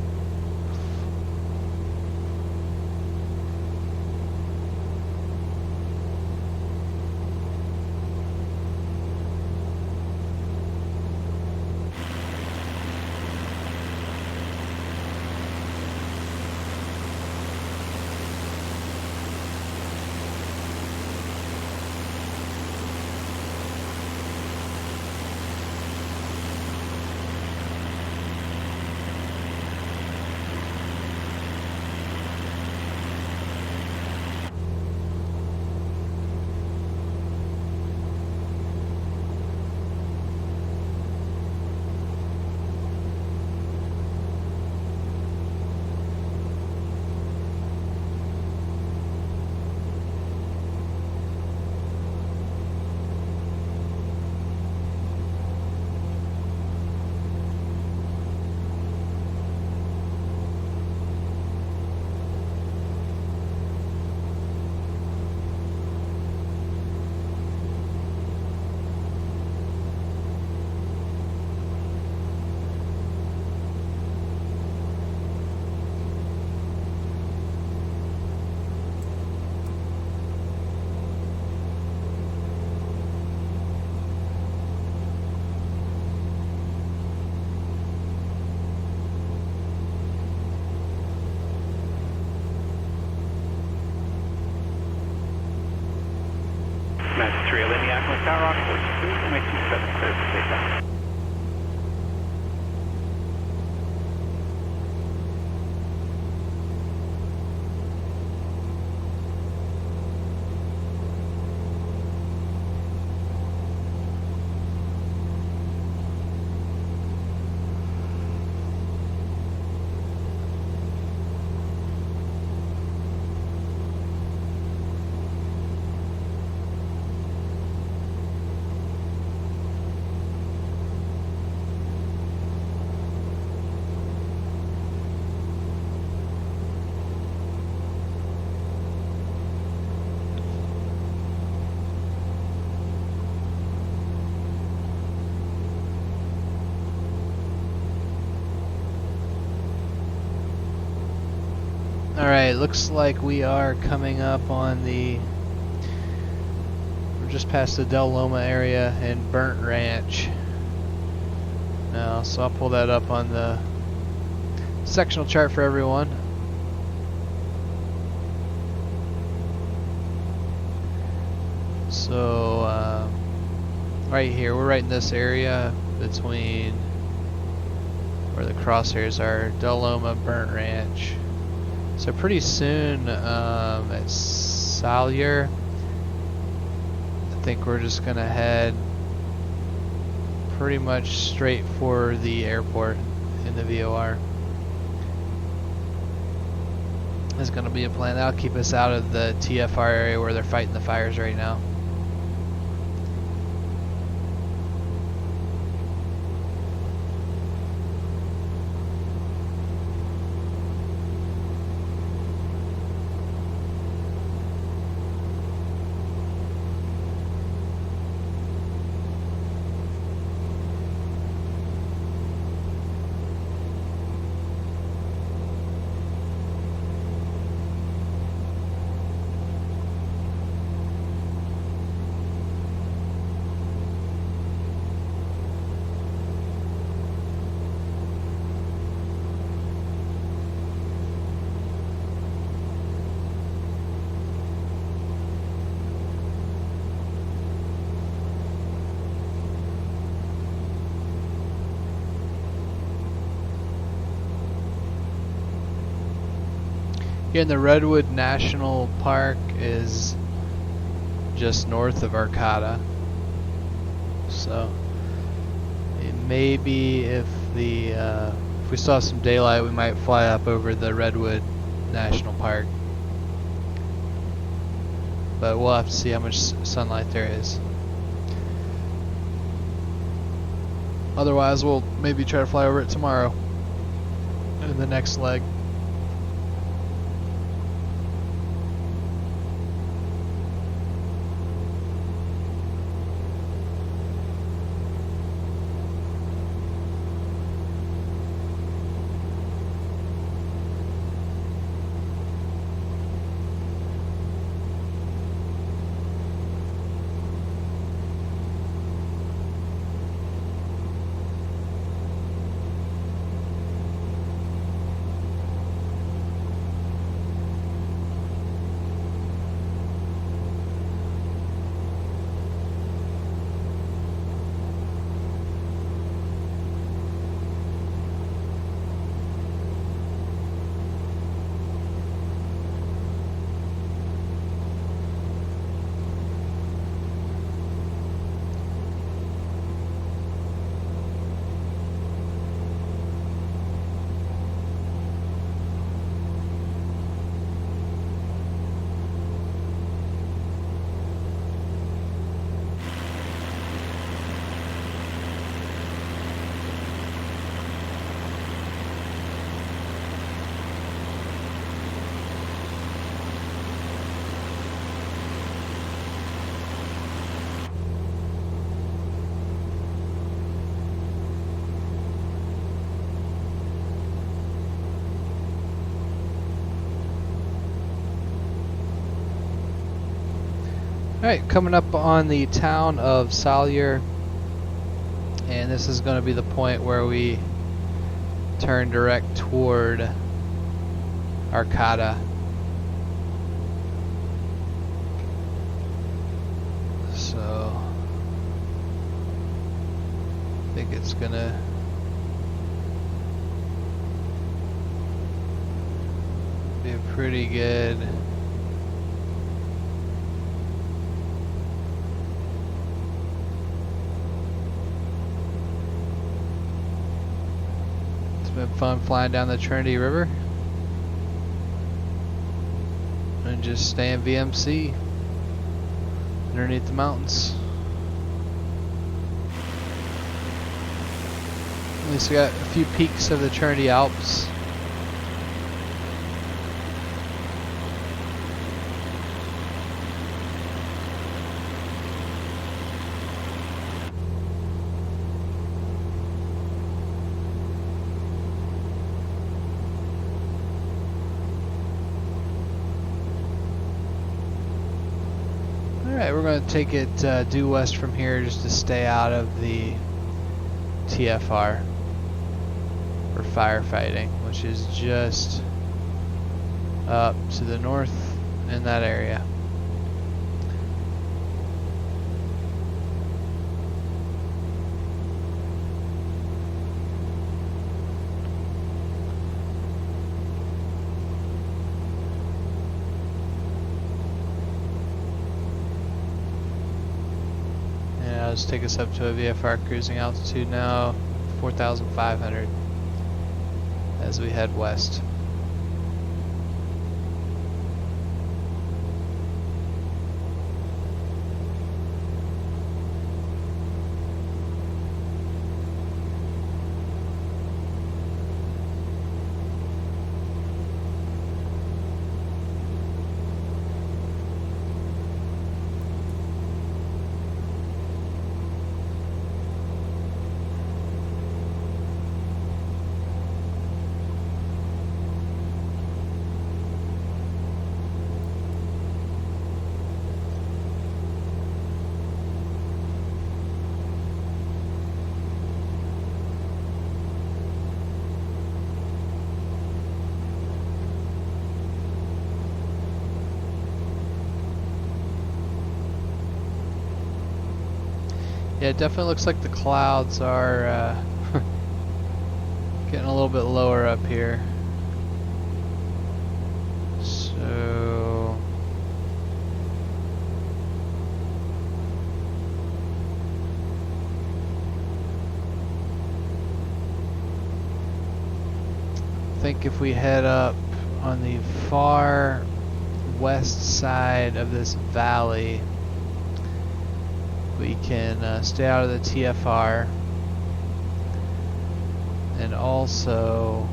Alright, looks like we are coming up on we're just past the Del Loma area and Burnt Ranch now, so I'll pull that up on the sectional chart for everyone. So right here, we're right in this area between where the crosshairs are, Del Loma, Burnt Ranch. So pretty soon at Salyer, I think we're just gonna head pretty much straight for the airport in the VOR. Is gonna be a plan. That'll keep us out of the TFR area where they're fighting the fires right now. Again, the Redwood National Park is just north of Arcata, so it may be if we still have some daylight, we might fly up over the Redwood National Park, but we'll have to see how much sunlight there is. Otherwise, we'll maybe try to fly over it tomorrow in the next leg. Alright, coming up on the town of Salyer, and this is going to be the point where we turn direct toward Arcata. So I think it's going to be a pretty good been fun flying down the Trinity River and just staying VMC underneath the mountains. At least we got a few peaks of the Trinity Alps. Alright, we're going to take it due west from here just to stay out of the TFR for firefighting, which is just up to the north in that area. Let's take us up to a VFR cruising altitude now, 4,500 as we head west. Yeah, it definitely looks like the clouds are getting a little bit lower up here. So I think if we head up on the far west side of this valley, we can stay out of the TFR and also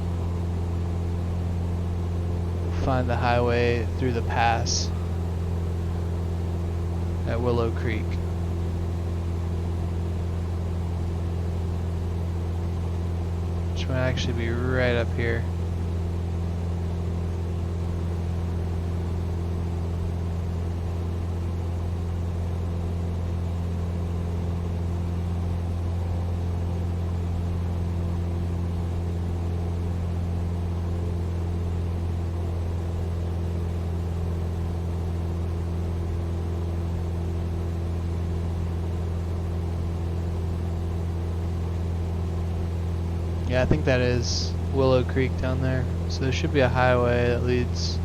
find the highway through the pass at Willow Creek. Which might actually be right up here. Yeah, I think that is Willow Creek down there. So there should be a highway that leads...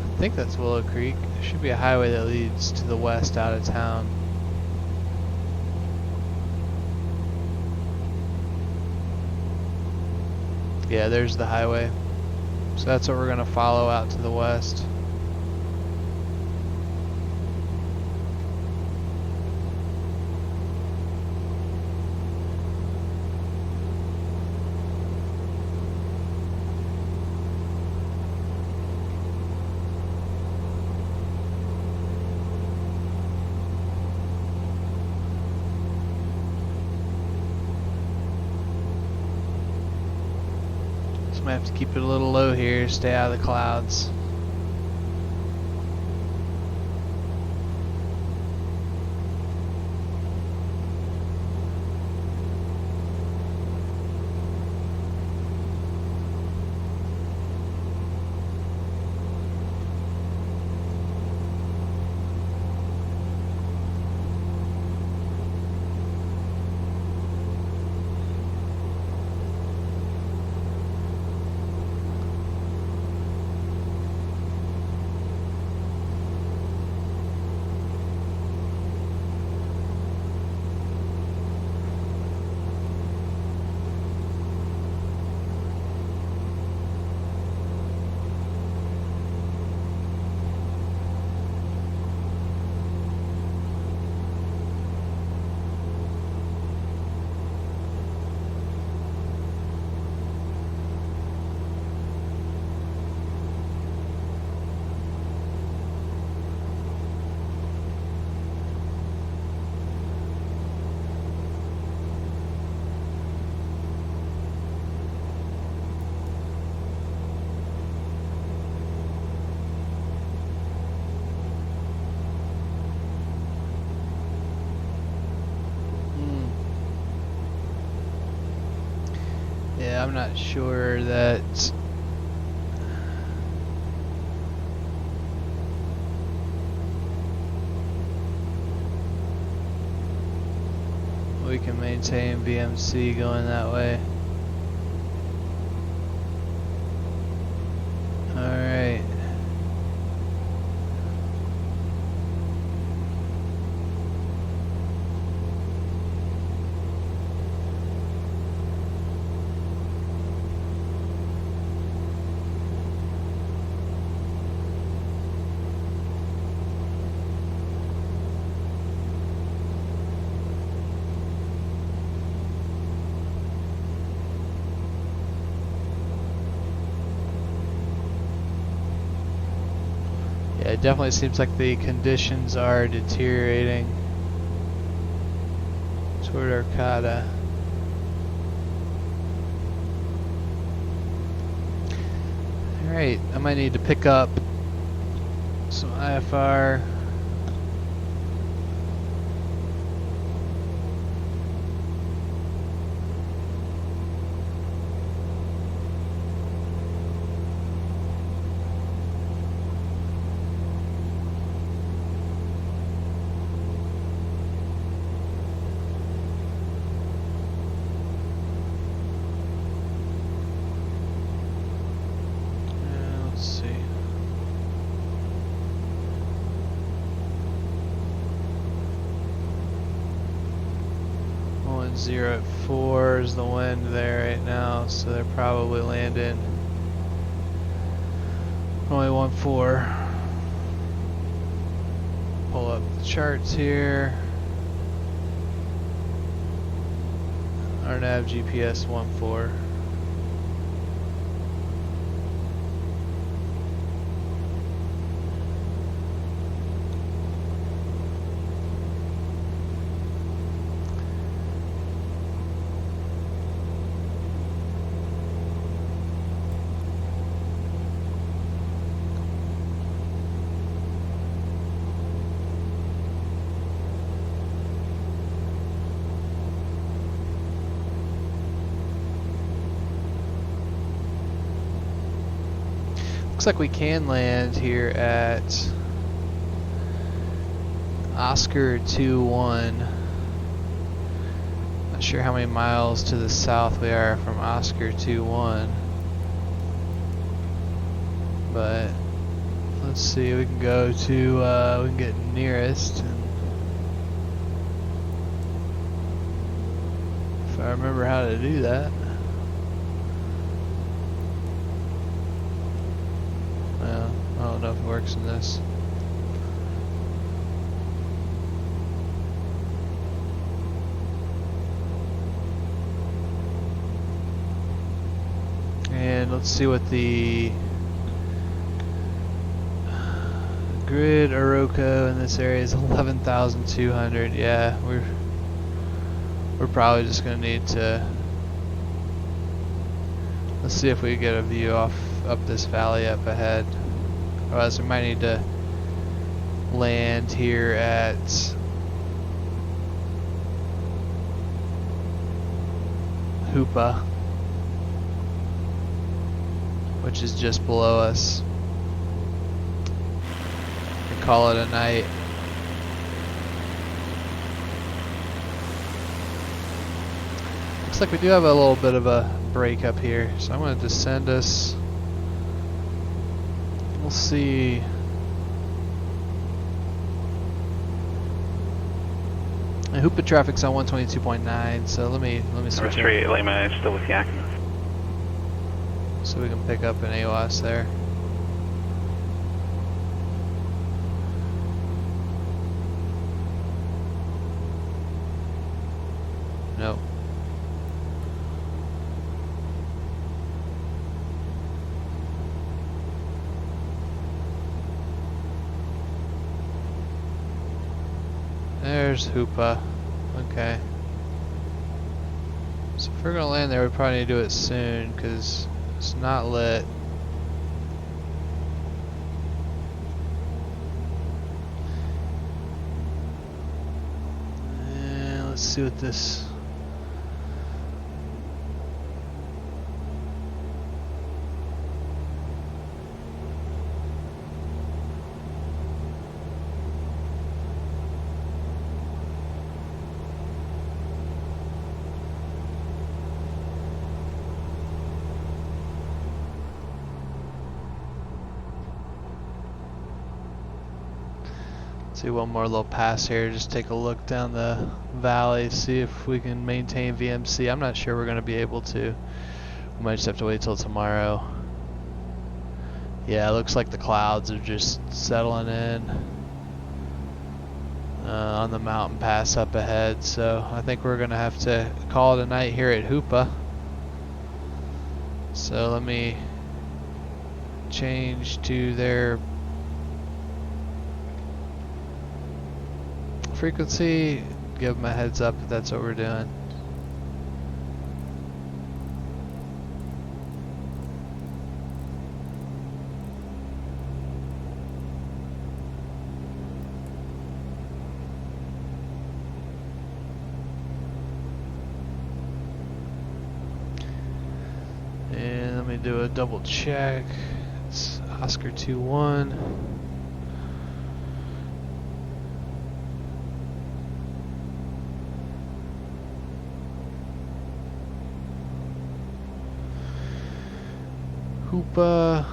I think that's Willow Creek. There should be a highway that leads to the west out of town. Yeah, there's the highway. So that's what we're going to follow out to the west. Might have to keep it a little low here, stay out of the clouds. Yeah, I'm not sure that we can maintain VMC going that way. Alright. Yeah, it definitely seems like the conditions are deteriorating toward Arcata. Alright, I might need to pick up some IFR. Let's see. One 0 at 4 is the wind there right now, so they're probably landing only 1-4. Pull up the charts here. Our nav GPS 1-4. Looks like we can land here at Oscar 2-1. Not sure how many miles to the south we are from Oscar 2-1, but let's see. We can go to we can get nearest, and if I remember how to do that. Well, I don't know if it works in this. And let's see what the grid Oroco in this area is. 11,200. Yeah, we're probably just gonna need to. Let's see if we get a view up this valley up ahead. Otherwise, we might need to land here at Hoopa, which is just below us, and call it a night. Looks like we do have a little bit of a break up here, so I'm going to descend us. We'll see. And Hoopa traffic's on 122.9, so let me switch it. Straight Lima is still with Yakima. So we can pick up an AWAS there. Nope. There's Hoopa. Okay. So if we're gonna land there, we probably need to do it soon because it's not lit. And let's see what this. See one more little pass here, just take a look down the valley, see if we can maintain VMC. I'm not sure we're going to be able to. We might just have to wait till tomorrow. Yeah, it looks like the clouds are just settling in on the mountain pass up ahead, so I think we're going to have to call it a night here at Hoopa. So let me change to their frequency, give them a heads up if that's what we're doing. And let me do a double check. It's Oscar 2-1. Hoopa.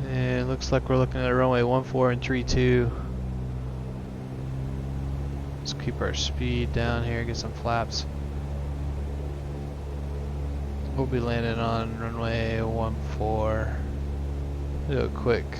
And it looks like we're looking at runway 14 and 32. Let's keep our speed down here, get some flaps. We'll be landing on runway 14. Do a quick.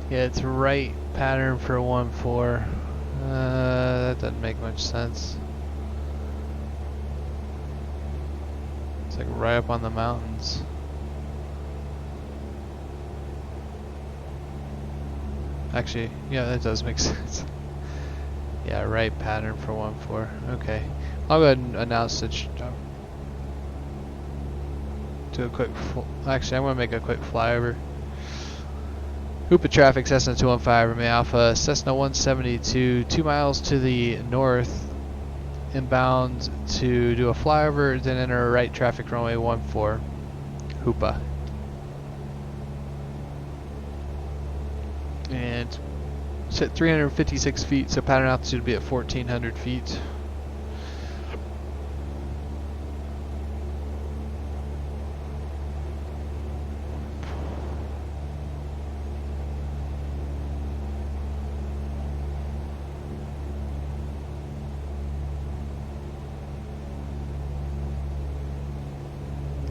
Yeah, it's right pattern for 1-4. That doesn't make much sense. It's like right up on the mountains. Actually, yeah, that does make sense. Yeah, right pattern for 1-4. Okay, I'll go ahead and announce it. Do a quick. Actually, I'm gonna make a quick flyover. Hoopa traffic, Cessna 215, Romeo Alpha, Cessna 172, 2 miles to the north, inbound to do a flyover, then enter right traffic runway 14, Hoopa. And it's at 356 feet, so pattern altitude will be at 1400 feet.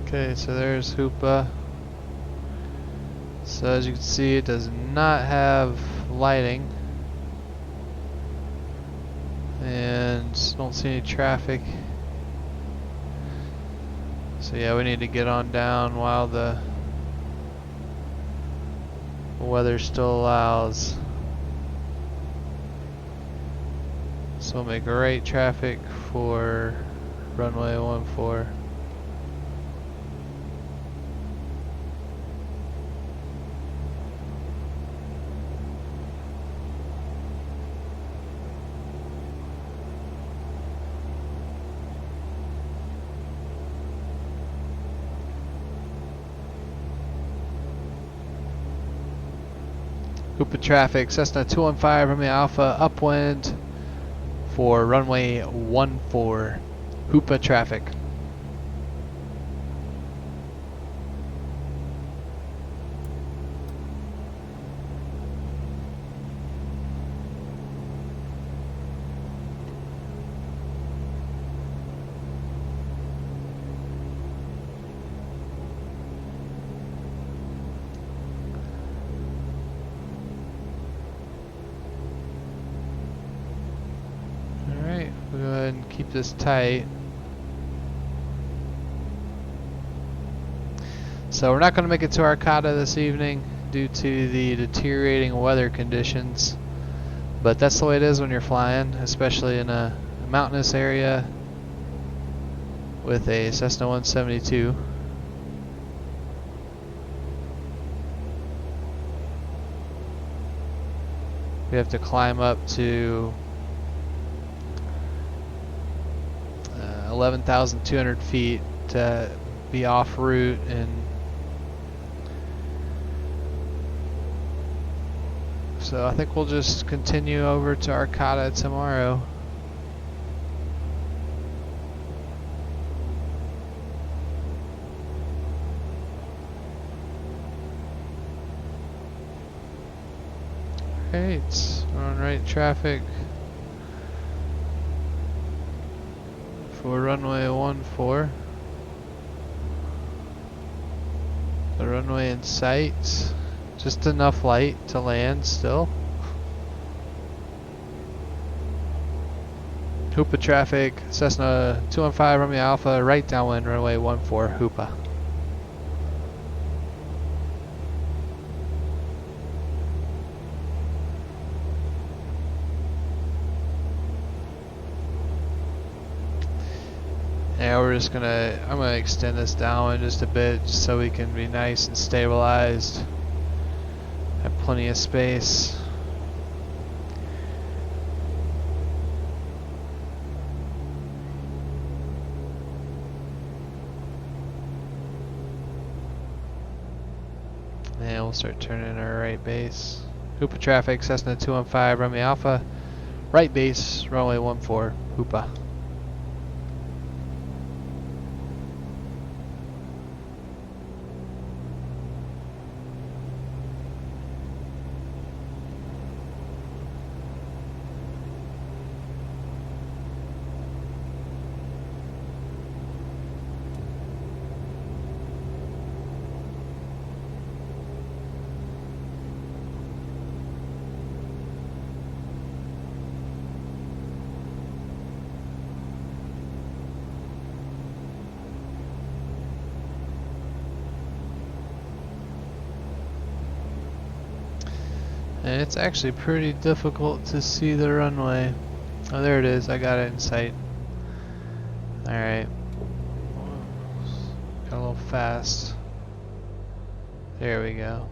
Okay, so there's Hoopa. So as you can see, it does not have lighting. And don't see any traffic. So yeah, we need to get on down while the weather still allows. So we'll make right traffic for runway 14. Hoopa traffic, Cessna 215, Romeo Alpha, upwind for runway 14. Hoopa traffic. We'll go ahead and keep this tight. So we're not going to make it to Arcata this evening due to the deteriorating weather conditions. But that's the way it is when you're flying, especially in a mountainous area with a Cessna 172. We have to climb up to 11,200 feet to be off route, and so I think we'll just continue over to Arcata tomorrow. Alright, we're on right traffic for runway 14. The runway in sight. Just enough light to land still. Hoopa traffic, Cessna 215 Romeo Alpha, right downwind, runway 14, Hoopa. Yeah, I'm gonna extend this downwind just a bit just so we can be nice and stabilized. Have plenty of space. And we'll start turning our right base. Hoopa traffic, Cessna 215 Romeo Alpha, right base, runway 14, Hoopa. And it's actually pretty difficult to see the runway. Oh, there it is. I got it in sight. Alright. Got a little fast. There we go.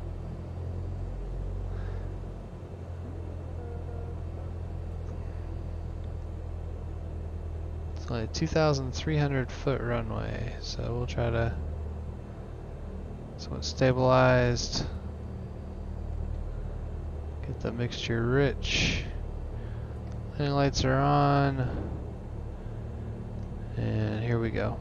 It's only a 2,300 foot runway, so we'll try to. So it's stabilized. Get the mixture rich. Landing lights are on. And here we go.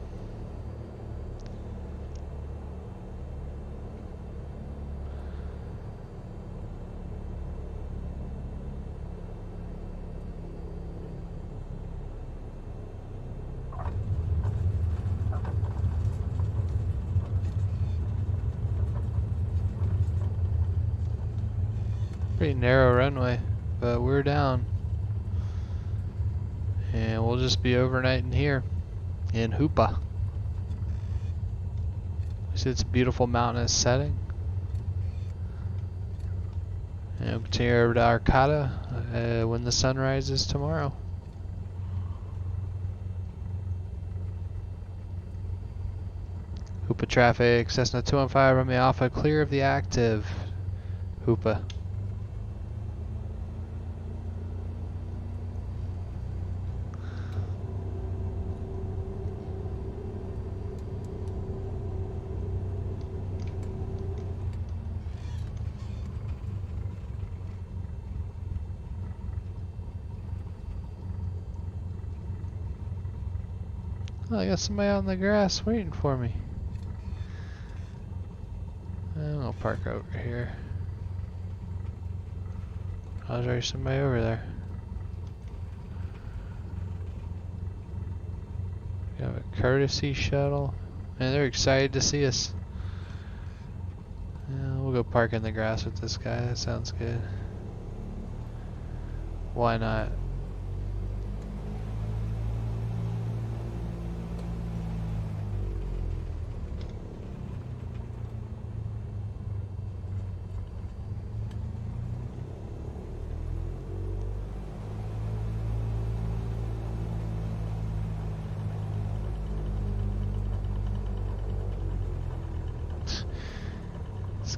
Pretty narrow runway, but we're down. And we'll just be overnighting here in Hoopa. It's a beautiful mountainous setting. And we'll continue over to Arcata when the sun rises tomorrow. Hoopa traffic, Cessna 215 Romeo Alpha, clear of the active. Hoopa. Oh, I got somebody out in the grass waiting for me. I'll park over here. Oh, there's already somebody over there. We have a courtesy shuttle. Man, they're excited to see us. Yeah, we'll go park in the grass with this guy. That sounds good. Why not?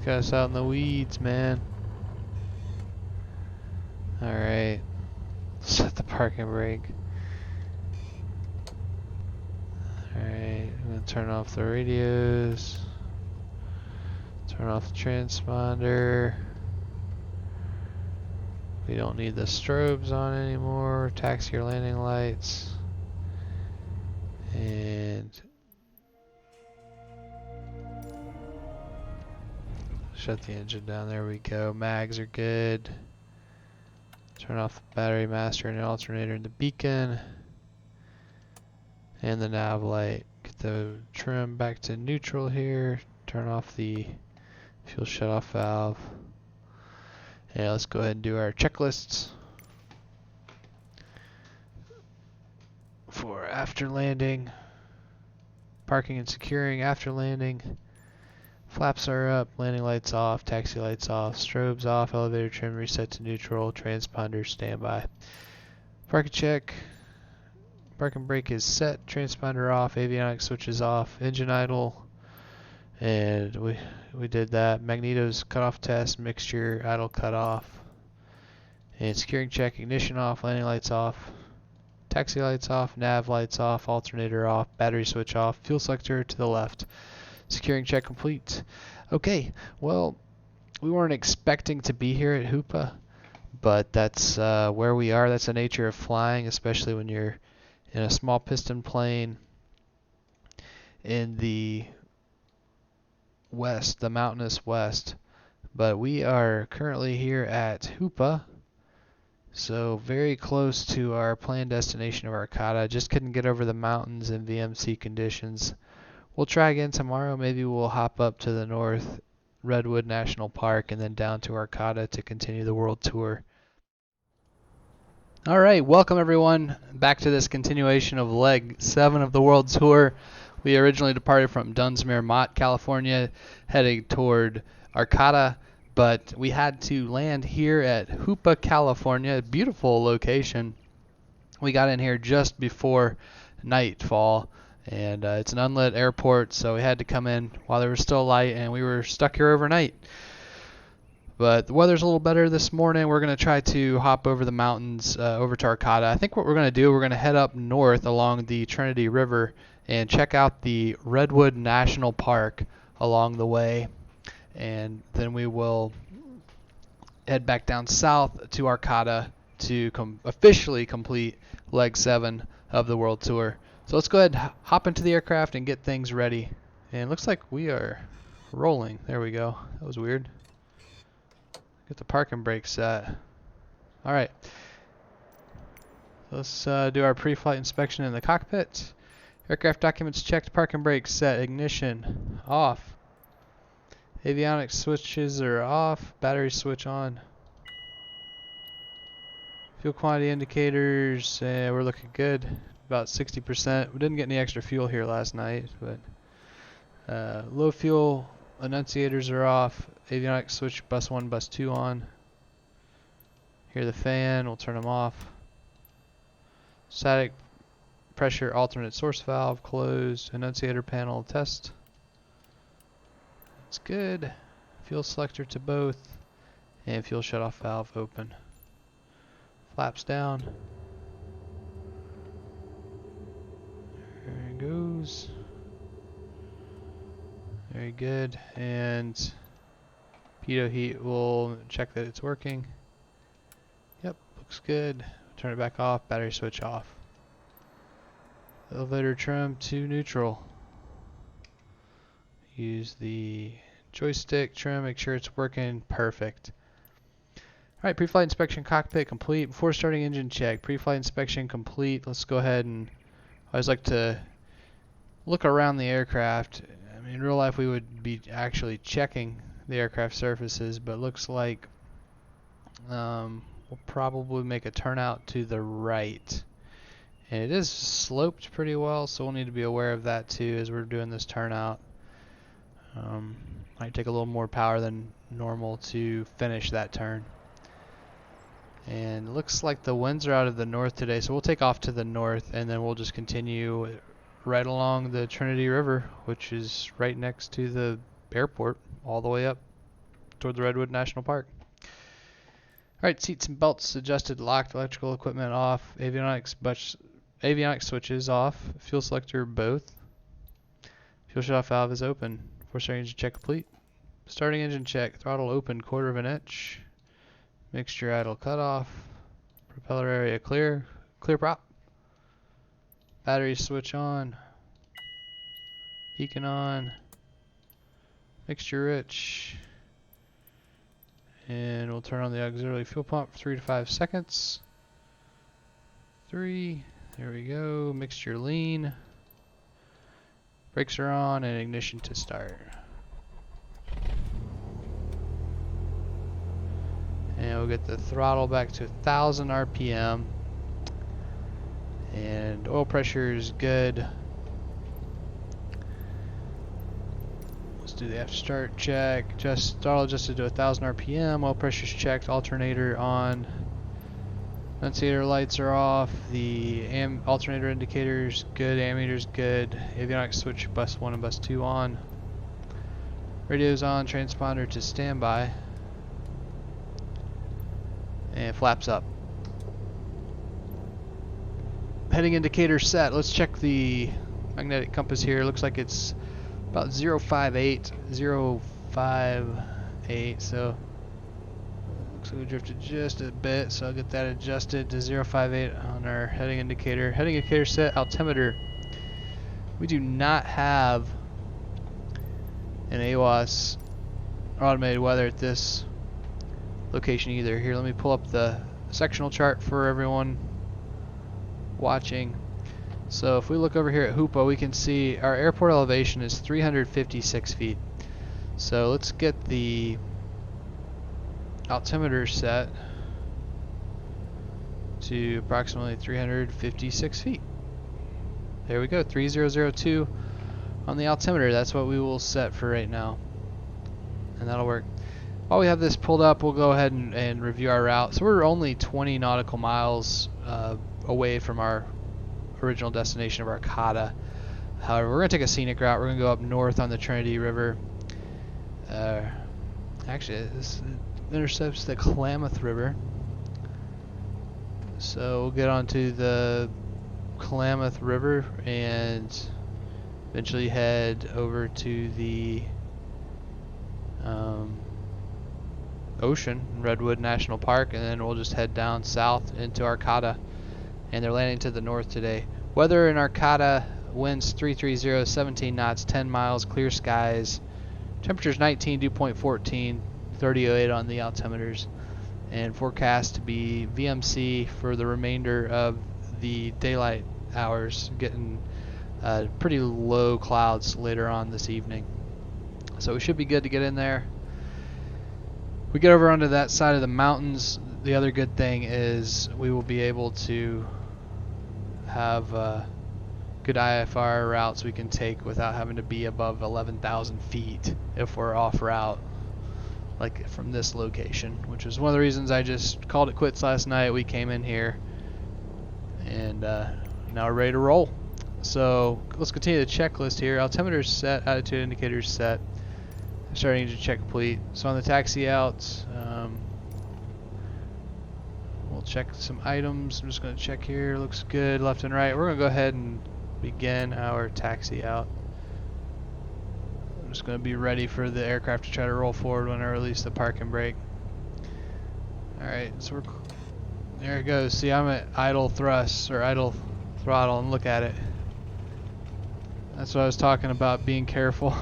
Got us out in the weeds, man. Alright. Set the parking brake. Alright, I'm gonna turn off the radios. Turn off the transponder. We don't need the strobes on anymore. Taxi or landing lights. And shut the engine down. There we go. Mags are good. Turn off the battery master and the alternator and the beacon. And the nav light. Get the trim back to neutral here. Turn off the fuel shutoff valve. And let's go ahead and do our checklists for after landing. Parking and securing after landing. Flaps are up, landing lights off, taxi lights off, strobes off, elevator trim reset to neutral, transponder standby. Parking check. Parking brake is set, transponder off, avionics switches off, engine idle, and we did that. Magneto's cutoff test, mixture idle cutoff, and securing check, ignition off, landing lights off, taxi lights off, nav lights off, alternator off, battery switch off, fuel selector to the left. Securing check complete. Okay, well, we weren't expecting to be here at Hoopa, but that's where we are. That's the nature of flying, especially when you're in a small piston plane in the west, the mountainous west. But we are currently here at Hoopa, so very close to our planned destination of Arcata. Just couldn't get over the mountains in VMC conditions. We'll try again tomorrow. Maybe we'll hop up to the north, Redwood National Park, and then down to Arcata to continue the world tour. All right, welcome everyone back to this continuation of leg 7 of the world tour. We originally departed from Dunsmuir-Mott, California, heading toward Arcata, but we had to land here at Hoopa, California, a beautiful location. We got in here just before nightfall. And it's an unlit airport, so we had to come in while there was still light, and we were stuck here overnight. But the weather's a little better this morning. We're going to try to hop over the mountains over to Arcata. I think what we're going to do, we're going to head up north along the Trinity River and check out the Redwood National Park along the way. And then we will head back down south to Arcata to officially complete leg 7 of the world tour. So let's go ahead and hop into the aircraft and get things ready. And it looks like we are rolling. There we go. That was weird. Get the parking brake set. Alright. Let's do our pre-flight inspection in the cockpit. Aircraft documents checked, parking brake set, ignition off. Avionics switches are off, battery switch on. Fuel quantity indicators, we're looking good. About 60%. We didn't get any extra fuel here last night, but low fuel annunciators are off. Avionics switch bus 1, bus 2 on. Hear the fan, we'll turn them off. Static pressure alternate source valve closed. Annunciator panel test. That's good. Fuel selector to both. And fuel shutoff valve open. Flaps down. There it goes. Very good. And pitot heat, will check that it's working. Yep, looks good. Turn it back off. Battery switch off. Elevator trim to neutral. Use the joystick trim, make sure it's working perfect. Alright, pre-flight inspection cockpit complete. Before starting engine check, pre-flight inspection complete. Let's go ahead and I always like to look around the aircraft. I mean, in real life we would be actually checking the aircraft surfaces, but looks like we'll probably make a turnout to the right. And it is sloped pretty well, so we'll need to be aware of that too as we're doing this turnout. Might take a little more power than normal to finish that turn. And it looks like the winds are out of the north today, so we'll take off to the north and then we'll just continue right along the Trinity River, which is right next to the airport, all the way up toward the Redwood National Park. Alright, seats and belts adjusted, locked, electrical equipment off, avionics switches off, fuel selector both. Fuel shutoff valve is open. Force engine check complete. Starting engine check, throttle open 1/4 of an inch. Mixture idle cutoff. Propeller area clear. Clear prop. Battery switch on. Beacon on. Mixture rich. And we'll turn on the auxiliary fuel pump for 3 to 5 seconds. 3. There we go. Mixture lean. Brakes are on and ignition to start. And we'll get the throttle back to 1,000 RPM. And oil pressure is good. Let's do the after start check. Throttle adjusted to 1,000 RPM. Oil pressure's checked. Alternator on. Annunciator lights are off. The alternator indicator's good. Ammeter's good. Avionics switch bus 1 and bus 2 on. Radio's on. Transponder to standby. And flaps up. Heading indicator set. Let's check the magnetic compass here. Looks like it's about 058. So looks like we drifted just a bit, so I'll get that adjusted to 058 on our heading indicator. Heading indicator set, altimeter. We do not have an AWAS or automated weather at this location either. Here, let me pull up the sectional chart for everyone watching. So if we look over here at Hoopa, we can see our airport elevation is 356 feet. So let's get the altimeter set to approximately 356 feet. There we go, 3002 on the altimeter. That's what we will set for right now, and that'll work. While we have this pulled up, we'll go ahead and review our route. So we're only 20 nautical miles away from our original destination of Arcata. However, we're going to take a scenic route. We're going to go up north on the Trinity River. Actually, this intercepts the Klamath River. So we'll get onto the Klamath River and eventually head over to the ocean, Redwood National Park, and then we'll just head down south into Arcata. And they're landing to the north today. Weather in Arcata, winds 330, 17 knots, 10 miles, clear skies. Temperature's 19, dew point 14, 3008 on the altimeters. And forecast to be VMC for the remainder of the daylight hours, getting pretty low clouds later on this evening. So we should be good to get in there. We get over onto that side of the mountains. The other good thing is we will be able to have good IFR routes we can take without having to be above 11,000 feet if we're off route, like from this location, which is one of the reasons I just called it quits last night. We came in here and now we're ready to roll. So let's continue the checklist here. Altimeter set, attitude indicators set, starting to check complete. So on the taxi out, we'll check some items. I'm just going to check here. Looks good, left and right. We're going to go ahead and begin our taxi out. I'm just going to be ready for the aircraft to try to roll forward when I release the park and brake. Alright, so there it goes. See, I'm at idle thrust or idle throttle, and look at it. That's what I was talking about, being careful.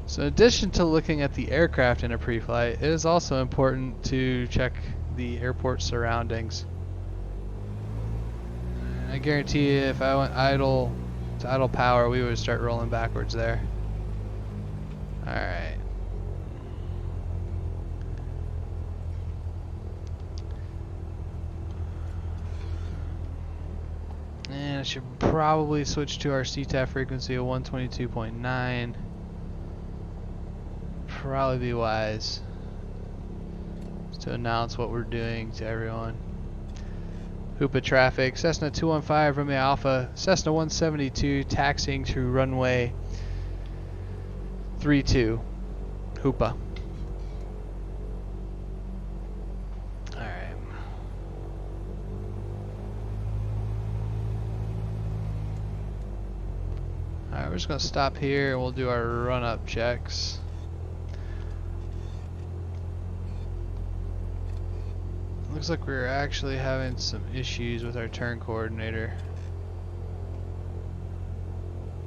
So in addition to looking at the aircraft in a pre-flight, it is also important to check the airport surroundings. And I guarantee you, if I went idle to idle power, we would start rolling backwards there. Alright. And I should probably switch to our CTAF frequency of 122.9. Probably be wise to announce what we're doing to everyone. Hoopa traffic, Cessna 215 Romeo Alpha, Cessna 172 taxiing to runway 3-2. Hoopa. Alright. Alright, we're just gonna stop here and we'll do our run-up checks. Looks like we're actually having some issues with our turn coordinator.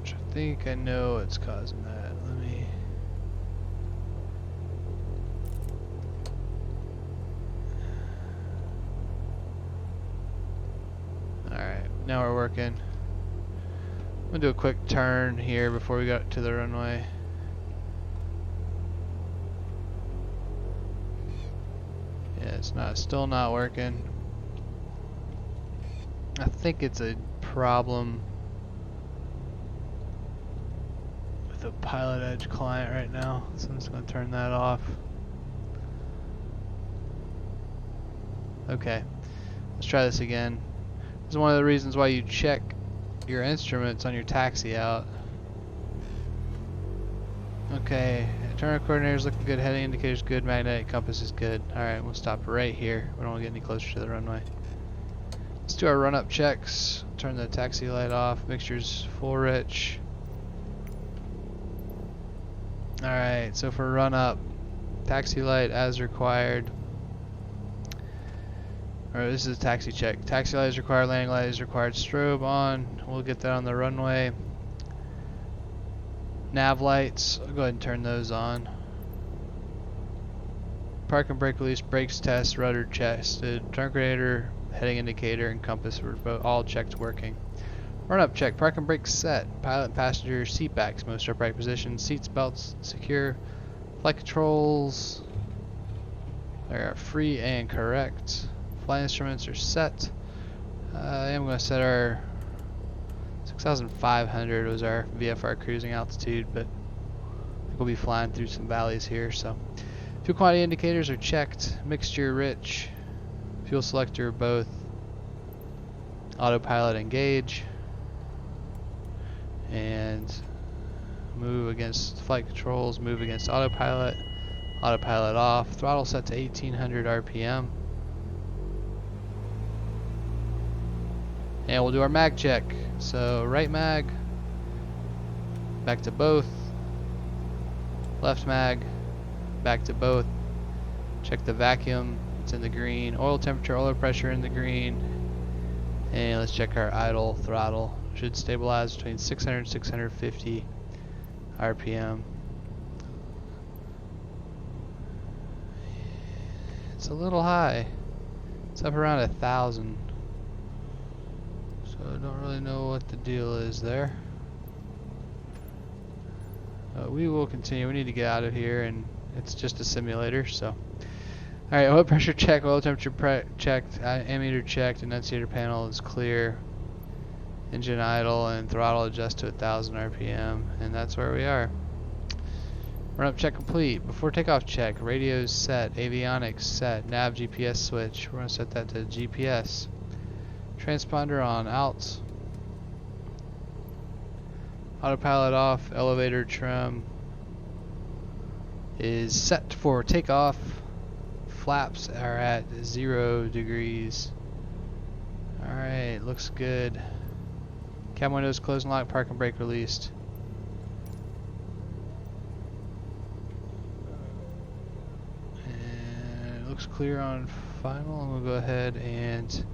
Which I think I know what's causing that. Let me... Alright, now we're working. I'm gonna do a quick turn here before we get to the runway. Yeah, it's still not working. I think it's a problem with the Pilot Edge client right now, so I'm just gonna turn that off. Okay, let's try this again. This is one of the reasons why you check your instruments on your taxi out. Okay, turn coordinator's looking good, heading indicator's good, magnetic compass is good. Alright, we'll stop right here. We don't want to get any closer to the runway. Let's do our run-up checks. Turn the taxi light off, mixture's full rich. Alright, so for run-up, taxi light as required. Alright, this is a taxi check. Taxi light is required, landing light is required, strobe on. We'll get that on the runway. Nav lights, I'll go ahead and turn those on. Park and brake release, brakes test, rudder tested, turn coordinator, heading indicator, and compass were all checked working. Run up check, park and brake set, pilot and passenger seat backs, most upright position, seats, belts secure, flight controls are free and correct. Flight instruments are set. I am going to set our 6,500 was our VFR cruising altitude, but I think we'll be flying through some valleys here. So, fuel quantity indicators are checked. Mixture rich. Fuel selector both. Autopilot engage. And move against flight controls. Move against autopilot. Autopilot off. Throttle set to 1800 RPM. And we'll do our mag check. So right mag, back to both, left mag, back to both. Check the vacuum, it's in the green. Oil temperature, oil pressure in the green. And let's check our idle throttle. Should stabilize between 600 and 650 RPM. It's a little high. It's up around 1,000. So I don't really know what the deal is there. We will continue. We need to get out of here, and it's just a simulator. So, alright, oil pressure checked, oil temperature checked, ammeter checked, enunciator panel is clear. Engine idle and throttle adjust to 1,000 RPM, and that's where we are. Run up check complete. Before takeoff check, radios set, avionics set, nav GPS switch. We're going to set that to GPS. Transponder on, out. Autopilot off, elevator trim is set for takeoff. Flaps are at 0 degrees. Alright, looks good. Cab windows closed and locked, park and brake released. And it looks clear on final. I'm going to go ahead and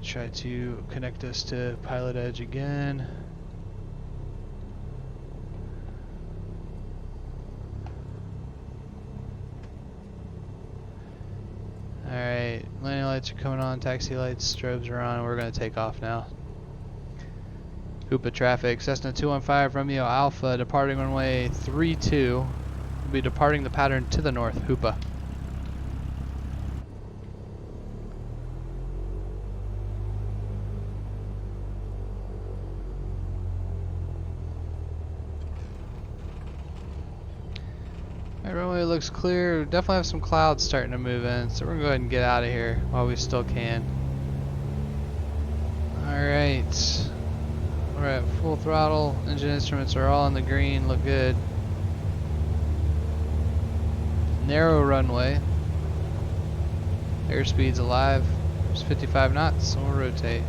try to connect us to Pilot Edge again. Alright, landing lights are coming on, taxi lights, strobes are on, we're going to take off now. Hoopa traffic, Cessna 215 Romeo Alpha, departing runway 32. We'll be departing the pattern to the north, Hoopa. Runway looks clear. Definitely have some clouds starting to move in, so we're gonna go ahead and get out of here while we still can. Alright. We're at full throttle. Engine instruments are all in the green, look good. narrow runway. Airspeed's alive. It's 55 knots, so we'll rotate.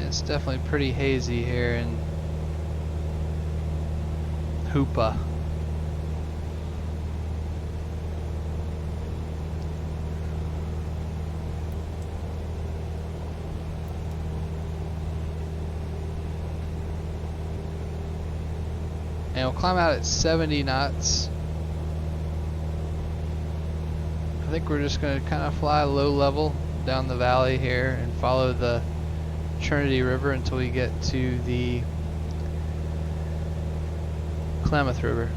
It's definitely pretty hazy here in Hoopa. And we'll climb out at 70 knots. I think we're just going to kind of fly low level down the valley here and follow the Trinity River until we get to the Klamath River.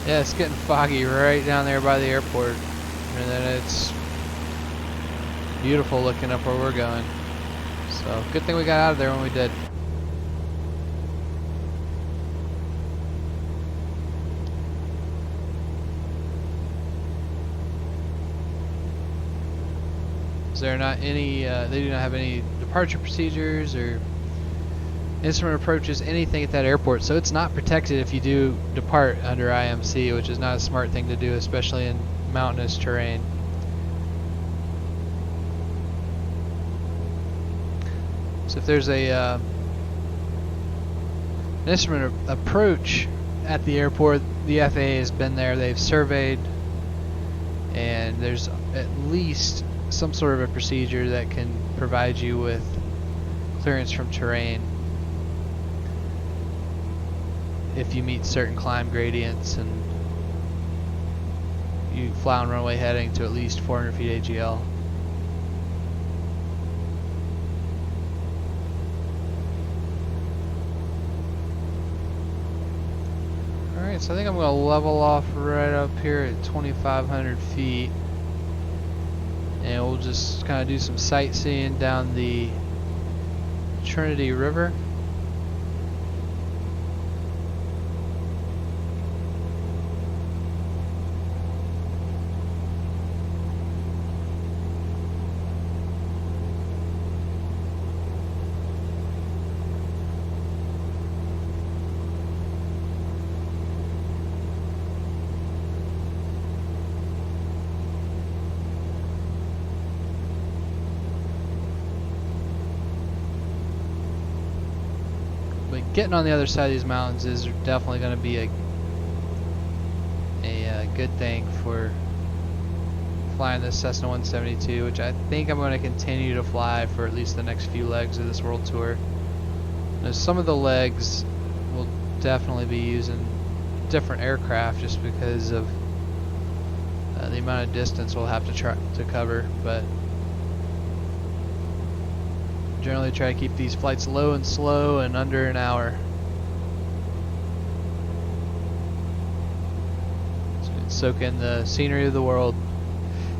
Yeah, it's getting foggy right down there by the airport, and then it's beautiful looking up where we're going. So good thing we got out of there when we did. Is there not any, they do not have any departure procedures or instrument approaches, anything at that airport, so it's not protected if you do depart under IMC, which is not a smart thing to do, especially in mountainous terrain. So if there's a an instrument approach at the airport, the FAA has been there, they've surveyed, and there's at least some sort of a procedure that can provide you with clearance from terrain if you meet certain climb gradients and you fly on runway heading to at least 400 feet AGL. Alright, so I think I'm going to level off right up here at 2,500 feet. And we'll just kind of do some sightseeing down the Trinity River. Getting on the other side of these mountains is definitely going to be a good thing for flying this Cessna 172, which I think I'm going to continue to fly for at least the next few legs of this world tour. Now, some of the legs will definitely be using different aircraft just because of the amount of distance we'll have to try to cover, but generally try to keep these flights low and slow and under an hour. So you can soak in the scenery of the world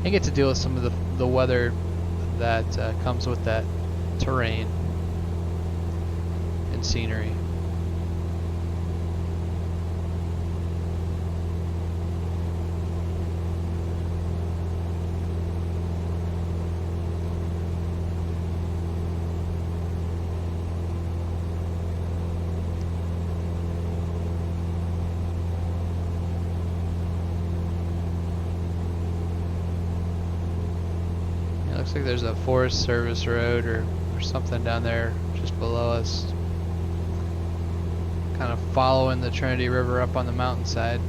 and get to deal with some of the weather that comes with that terrain and scenery. Looks like there's a Forest Service road or something down there just below us. kind of following the Trinity River up on the mountainside.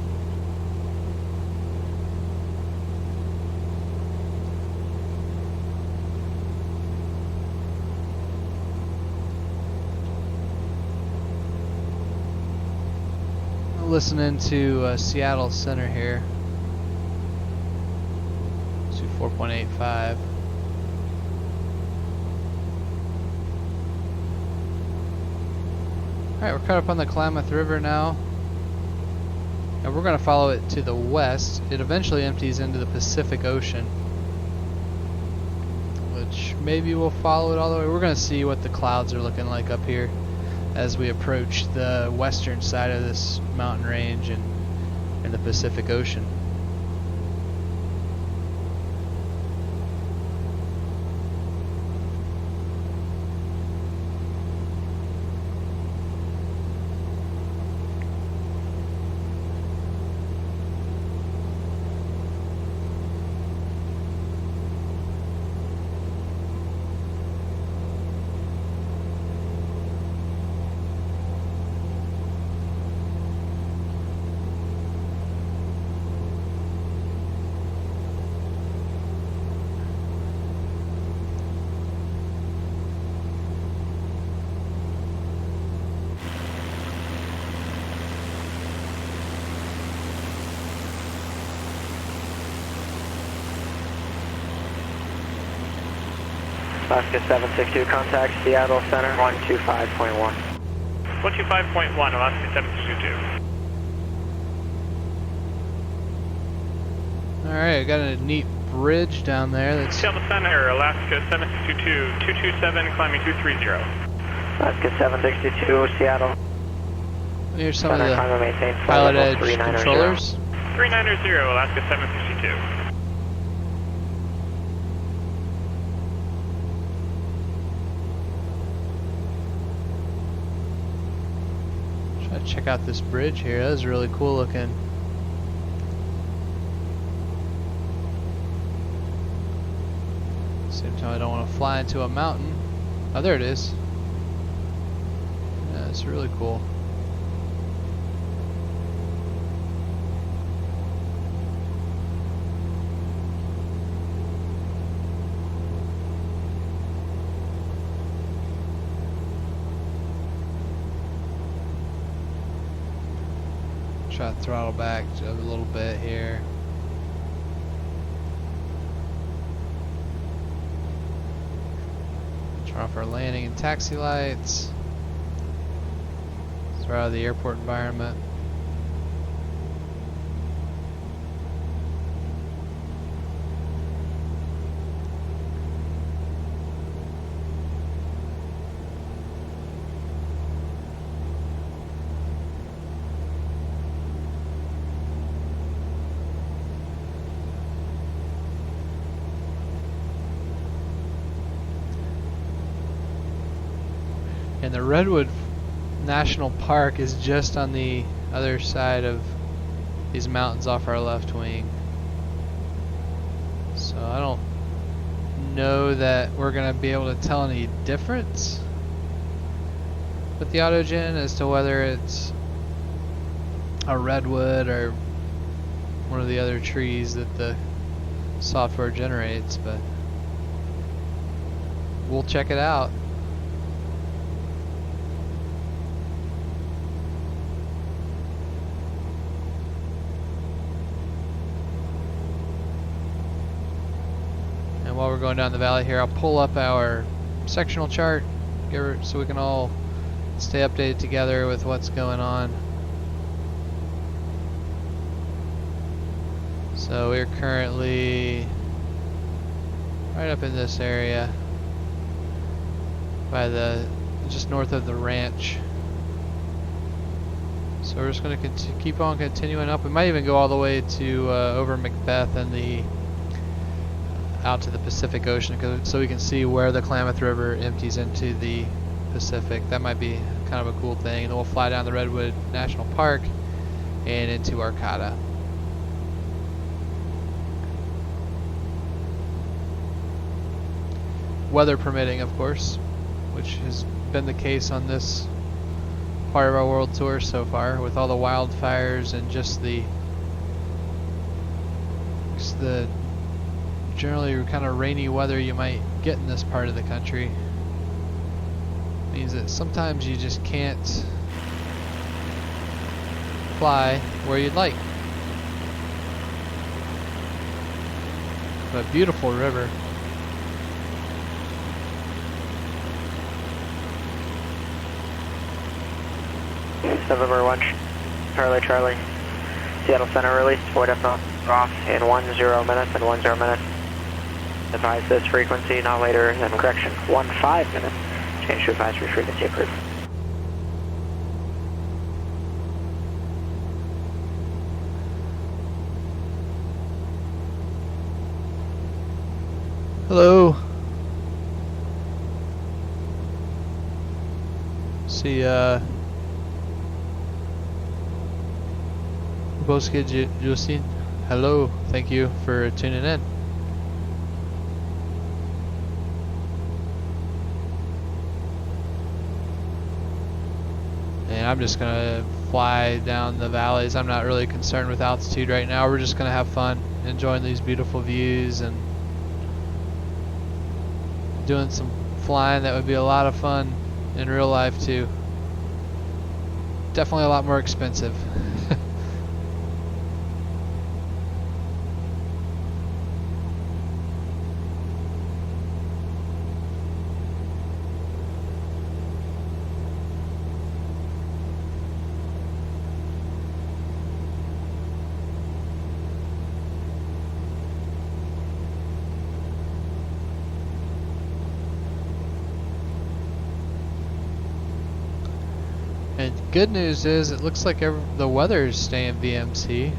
Listening to Seattle Center here. 4.85. Alright, we're caught up on the Klamath River now. And we're going to follow it to the west. It eventually empties into the Pacific Ocean, which maybe we'll follow it all the way. We're going to see what the clouds are looking like up here as we approach the western side of this mountain range and the Pacific Ocean. Alaska 762, contact Seattle Center 125.1. 125.1, Alaska 762. Alright, I got a neat bridge down there that's... Seattle Center, Alaska 762, 227, climbing 230. Alaska 762, Seattle. Here's some Center, of the pilot edge controllers. 390, Alaska 762. Check out this bridge here. That is really cool looking. Same time I don't want to fly into a mountain. Oh, there it is. Yeah, it's really cool. Try to throttle back a little bit here. Turn off our landing and taxi lights. So we're out of the airport environment. And the Redwood National Park is just on the other side of these mountains off our left wing. So I don't know that we're going to be able to tell any difference with the autogen as to whether it's a redwood or one of the other trees that the software generates, but we'll check it out. While we're going down the valley here, I'll pull up our sectional chart so we can all stay updated together with what's going on. So we're currently right up in this area by just north of the ranch. So we're just going to keep on continuing up. We might even go all the way to over Macbeth and out to the Pacific Ocean, so we can see where the Klamath River empties into the Pacific. That might be kind of a cool thing. And then we'll fly down the Redwood National Park and into Arcata. Weather permitting, of course, which has been the case on this part of our world tour so far, with all the wildfires and just the generally kind of rainy weather you might get in this part of the country. Means that sometimes you just can't fly where you'd like. But beautiful river. November 1, Charlie, Seattle Center release, void up off in 10 minutes and 10 minutes. Advise this frequency not later than, correction, 15 minutes. Change to advisory frequency approved. Hello. See, Bosque Justin. Hello. Thank you for tuning in. And I'm just gonna fly down the valleys. I'm not really concerned with altitude right now. We're just gonna have fun, enjoying these beautiful views and doing some flying that would be a lot of fun in real life too. Definitely a lot more expensive. And good news is it looks like the weather is staying VMC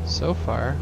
so far.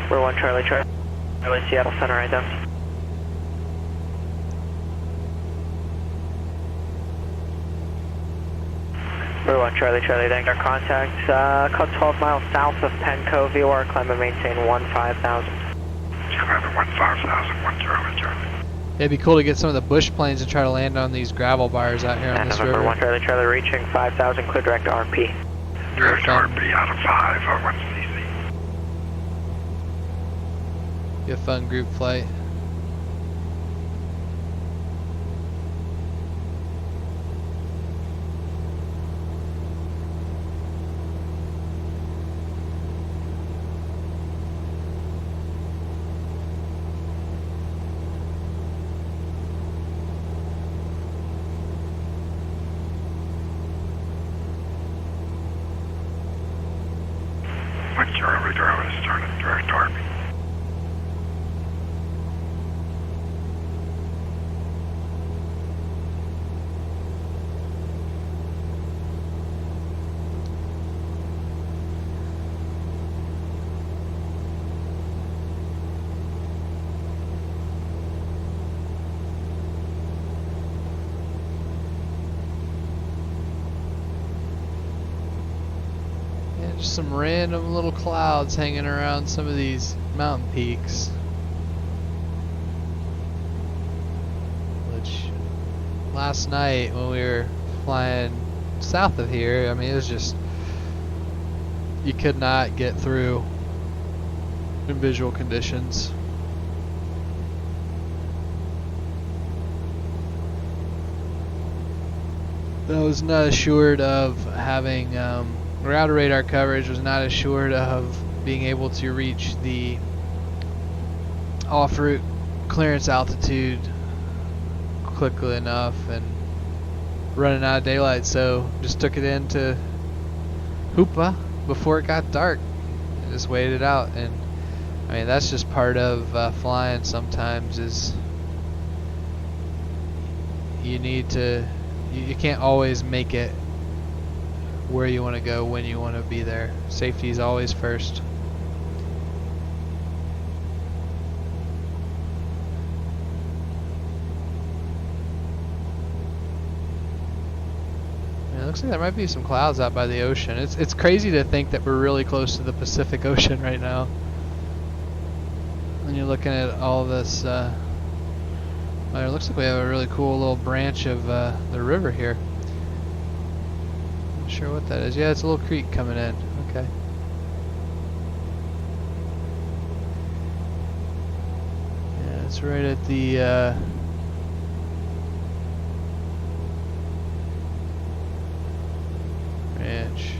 We're 1 Charlie, Seattle Center, ident. We're 1 Charlie, thank our contact. Cut 12 miles south of Penco, VOR, climb and maintain 15,000. Climb at 15,000, 1 Charlie. It'd be cool to get some of the bush planes and try to land on these gravel bars out here on this November river. 1 Charlie, reaching 5,000, clear direct RP. Direct RP out of 5, 1 CC. Be a fun group flight. Charlie, starting direct RP. Just some random little clouds hanging around some of these mountain peaks. Which last night when we were flying south of here, I mean, it was just, you could not get through in visual conditions. I was not assured of having ground radar coverage, was not assured of being able to reach the off-route clearance altitude quickly enough, and running out of daylight, so just took it into Hoopa before it got dark and just waited it out. And I mean, that's just part of flying sometimes, is you need to, you can't always make it where you want to go when you want to be there. Safety is always first. It looks like there might be some clouds out by the ocean. It's crazy to think that we're really close to the Pacific Ocean right now. When you're looking at all this, well, it looks like we have a really cool little branch of the river here. Not sure what that is. Yeah, it's a little creek coming in. Okay. Yeah, it's right at the ranch.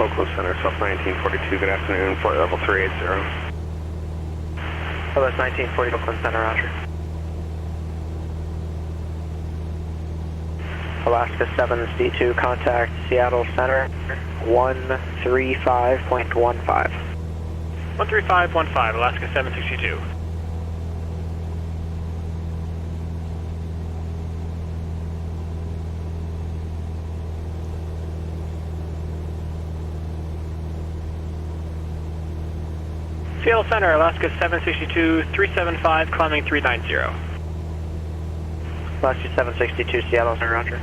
Local Center, South 1942, good afternoon, flight level 380. Hello, that's 1940 Oakland Center, roger. Alaska 7C2, contact Seattle Center, 135.15. 13515, Alaska 762. Seattle Center, Alaska 762, 375, climbing 390. Alaska 762, Seattle Center, roger.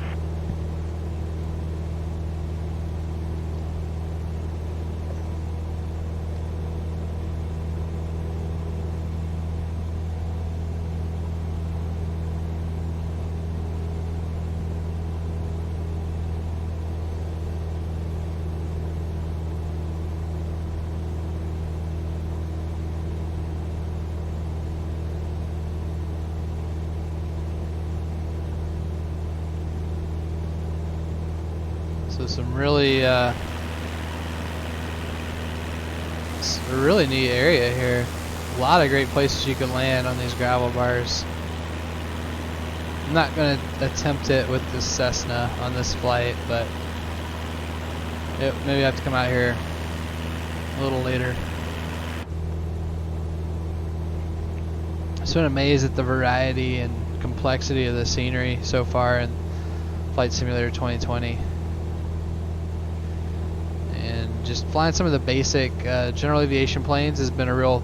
So some really, it's a really neat area here. A lot of great places you can land on these gravel bars. I'm not going to attempt it with the Cessna on this flight, but maybe I have to come out here a little later. I've been amazed at the variety and complexity of the scenery so far in Flight Simulator 2020. Just flying some of the basic general aviation planes has been a real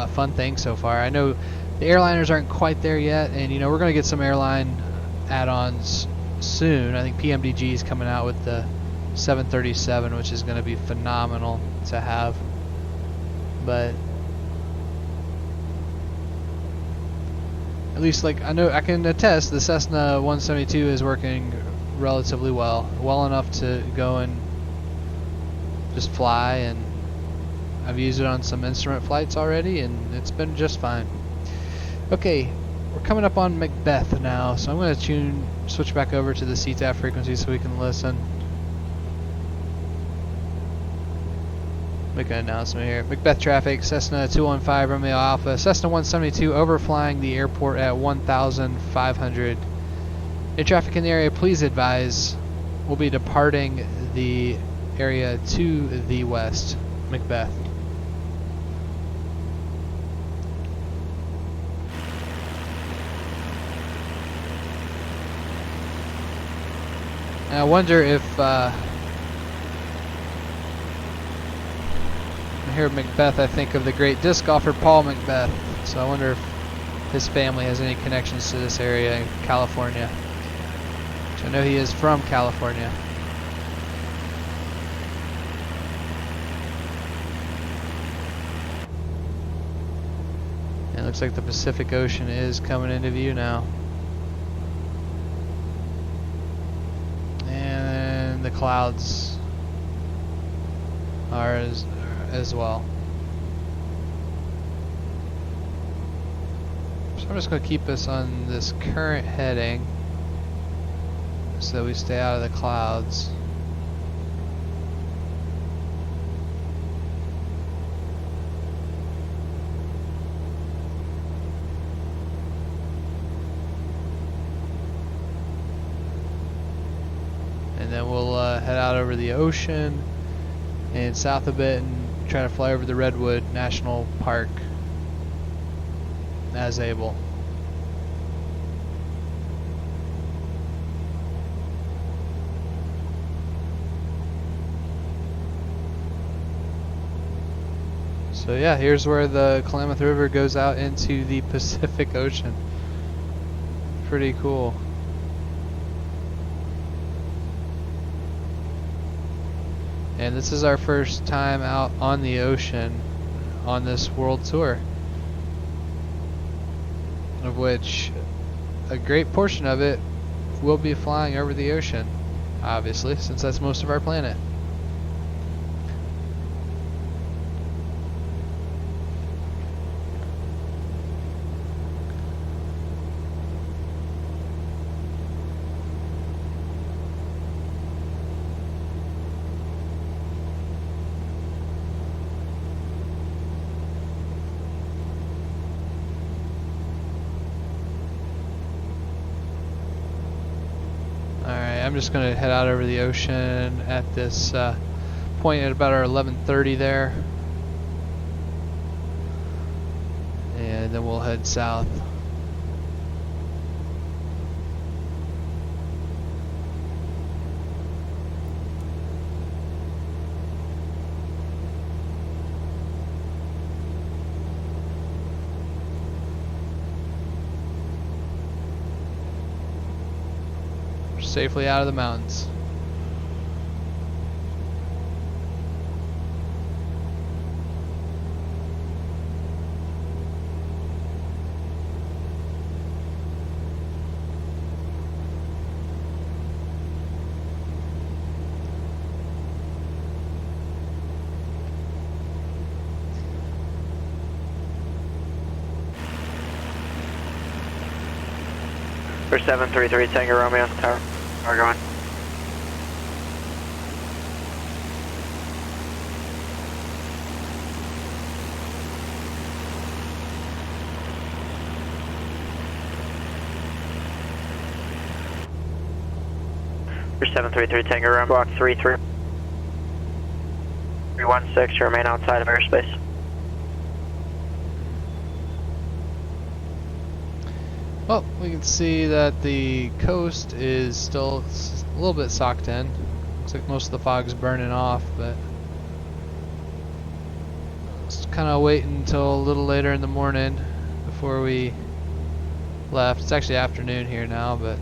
fun thing so far. I know the airliners aren't quite there yet, and you know, we're going to get some airline add-ons soon. I think PMDG is coming out with the 737, which is going to be phenomenal to have. But at least, like, I know I can attest the Cessna 172 is working relatively well enough to go and just fly, and I've used it on some instrument flights already, and it's been just fine. Okay, we're coming up on Macbeth now, so I'm going to switch back over to the CTAF frequency so we can listen. Make an announcement here. Macbeth traffic, Cessna 215 Romeo Alpha, Cessna 172 overflying the airport at 1,500. Any traffic in the area, please advise. We'll be departing the area to the west. Macbeth. And I wonder if I hear Macbeth, I think of the great disc golfer Paul Macbeth. So I wonder if his family has any connections to this area in California. So I know he is from California. It looks like the Pacific Ocean is coming into view now. And the clouds are as well. So I'm just going to keep us on this current heading. so that we stay out of the clouds. And then we'll head out over the ocean and south a bit and try to fly over the Redwood National Park as able. So yeah, here's where the Klamath River goes out into the Pacific Ocean. Pretty cool. And this is our first time out on the ocean on this world tour, of which a great portion of it will be flying over the ocean, obviously, since that's most of our planet. I'm just going to head out over the ocean at this point at about our 11:30 there, and then we'll head south. Safely out of the mountains. For 733 Tango Romeo, tower. We're going. For 733 Tango Romeo, block 316, remain outside of airspace. Well, we can see that the coast is still a little bit socked in. Looks like most of the fog's burning off, but let's kind of wait until a little later in the morning before we left. It's actually afternoon here now, but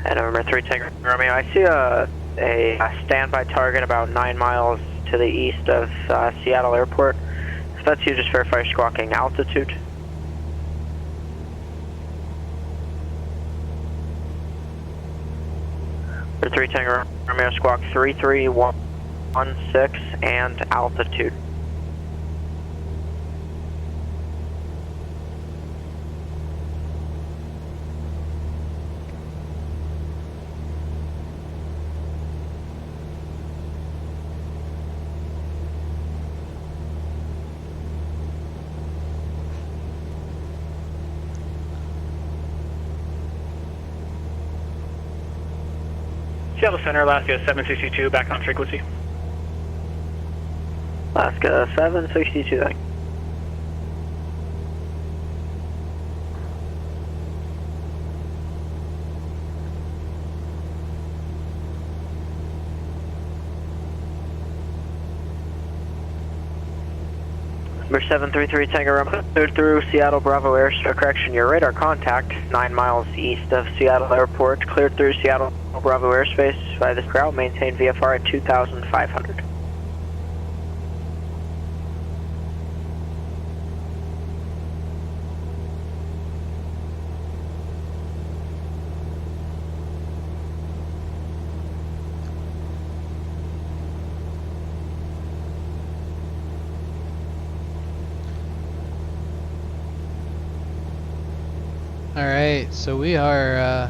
and November 3 Tango Romeo, I see a standby target about 9 miles to the east of Seattle Airport. If that's you, just verify squawking altitude. For 3 Tango Romeo, squawk 3316 and altitude. Seattle Center, Alaska 762, back on frequency. Alaska 762, thank you. Number 733 Tango Romeo, cleared through Seattle Bravo correction, your radar contact 9 miles east of Seattle Airport, cleared through Seattle Bravo airspace by this crowd, maintain VFR at 2,500. Alright, so we are,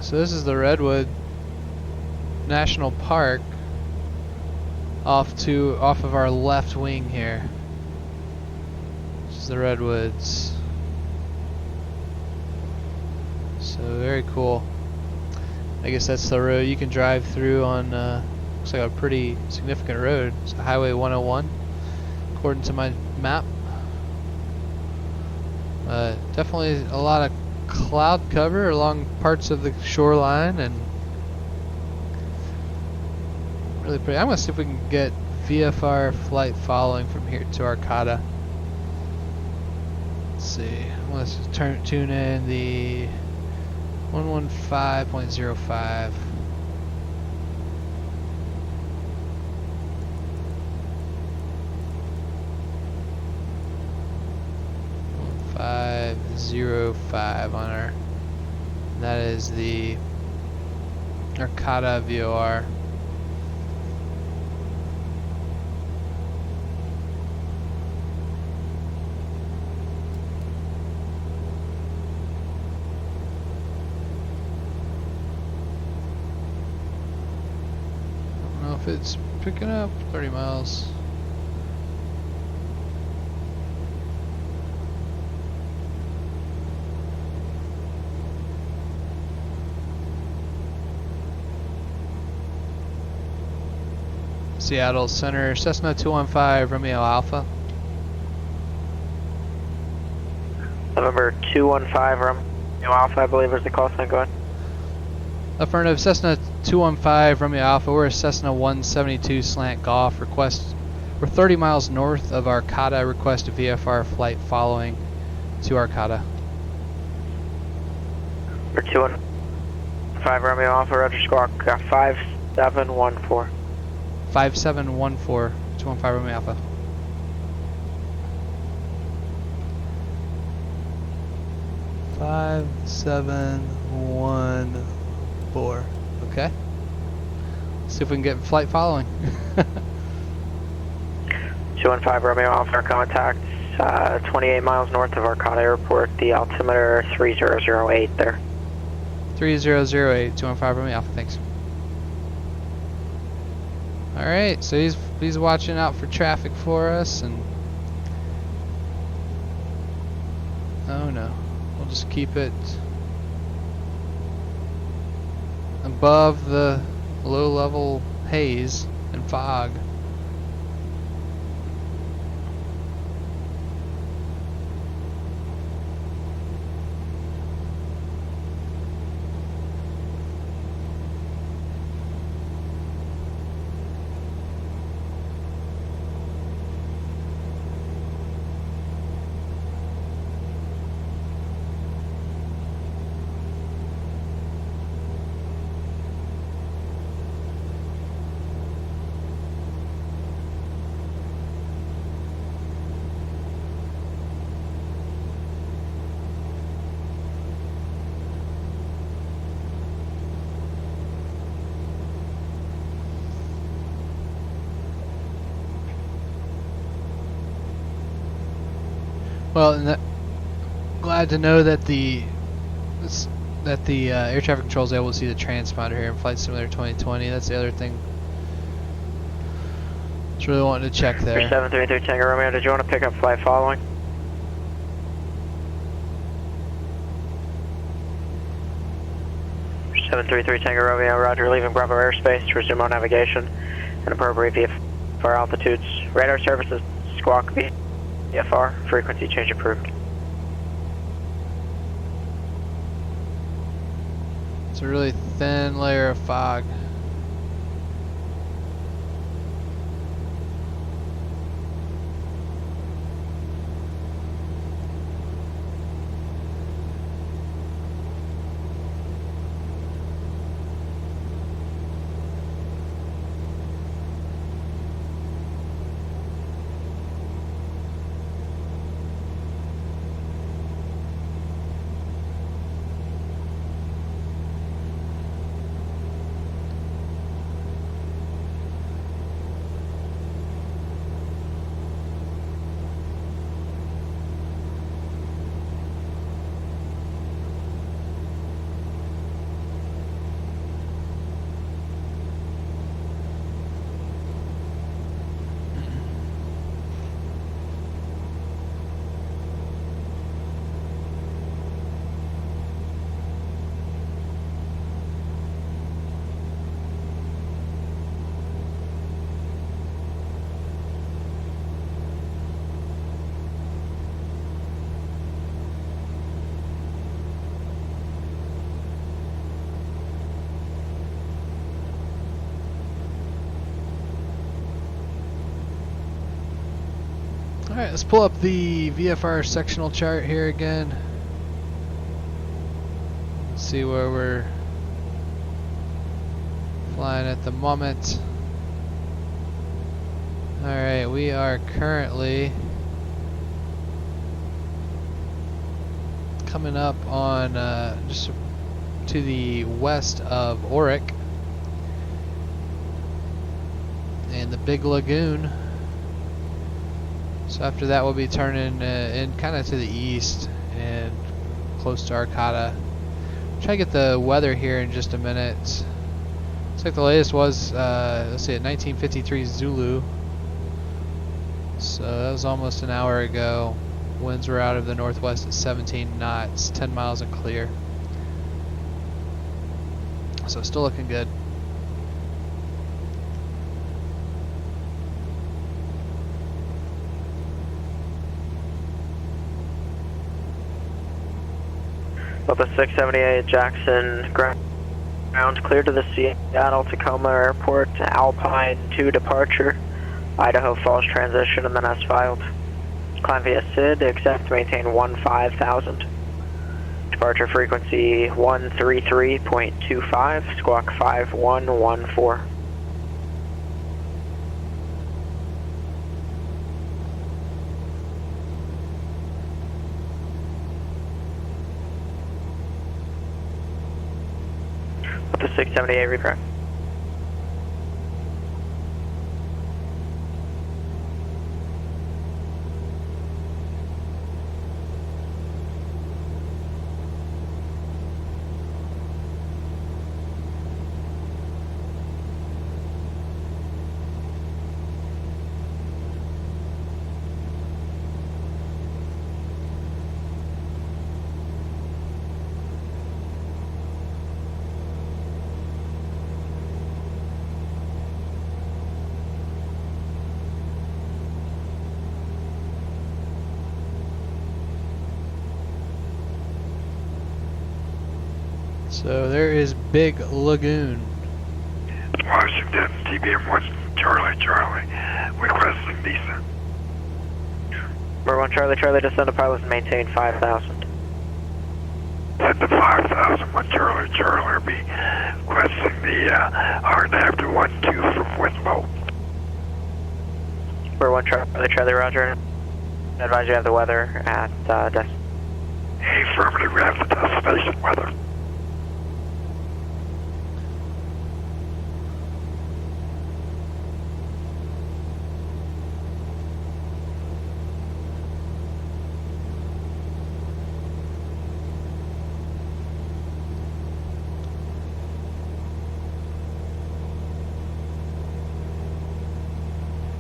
so this is the Redwood National Park off of our left wing here. This is the Redwoods. So very cool. I guess that's the road you can drive through on, looks like a pretty significant road. It's Highway 101, according to my map. Definitely a lot of cloud cover along parts of the shoreline, and really pretty. I'm gonna see if we can get VFR flight following from here to Arcata. Let's see. Let's tune in the 115.05. .05 on our. That is the Arcata VOR. I don't know if it's picking up 30 miles. Seattle Center, Cessna 215, Romeo Alpha. November 215, Romeo Alpha, I believe is the call sign going. Affirmative, Cessna 215, Romeo Alpha. We're a Cessna 172 slant Golf. Request. We're 30 miles north of Arcata. Request a VFR flight following to Arcata. Number 215, Romeo Alpha, Roger Squawk 5714. 5714, 215 Romeo Alpha. Five, 7, 1, 4. Okay. Let's see if we can get flight following. 215 Romeo Alpha, contact 28 miles north of Arcata Airport, the altimeter 3008 there. 3008, 215 Romeo Alpha, thanks. Alright, so he's watching out for traffic for us, and oh no, we'll just keep it above the low level haze and fog. Well, and glad to know that the air traffic control is able to see the transponder here in Flight Simulator 2020. That's the other thing. Just really wanted to check there. 733 Tango Romeo, did you want to pick up flight following? Seven 733 Tango Romeo, roger, leaving Bravo airspace to resume on navigation and appropriate VFR altitudes. Radar services, squawk VFR, frequency change approved. It's a really thin layer of fog. Alright, let's pull up the VFR sectional chart here again. Let's see where we're flying at the moment. Alright, we are currently coming up on just to the west of Auric and the Big Lagoon. So after that we'll be turning in kind of to the east and close to Arcata. Try to get the weather here in just a minute. Looks like the latest was, let's see, at 1953 Zulu. So that was almost an hour ago. Winds were out of the northwest at 17 knots, 10 miles and clear. So still looking good. Delta 678 Jackson, ground clear to the Seattle Tacoma Airport, Alpine 2 departure, Idaho Falls transition, and then as filed. Climb via SID, accept, maintain 15,000. Departure frequency 133.25, squawk 5114. The 678 recorrect. So there is Big Lagoon. Washington, TBM 1 Charlie Charlie, requesting descent. Number 1 Charlie Charlie, descend to pilots and maintain 5,000. Send to 5,000, 1 Charlie Charlie, be requesting the RNAV to 1-2 from Winslow. Number 1 Charlie Charlie, roger. Advise you have the weather at destination. Affirmative, we have the destination weather.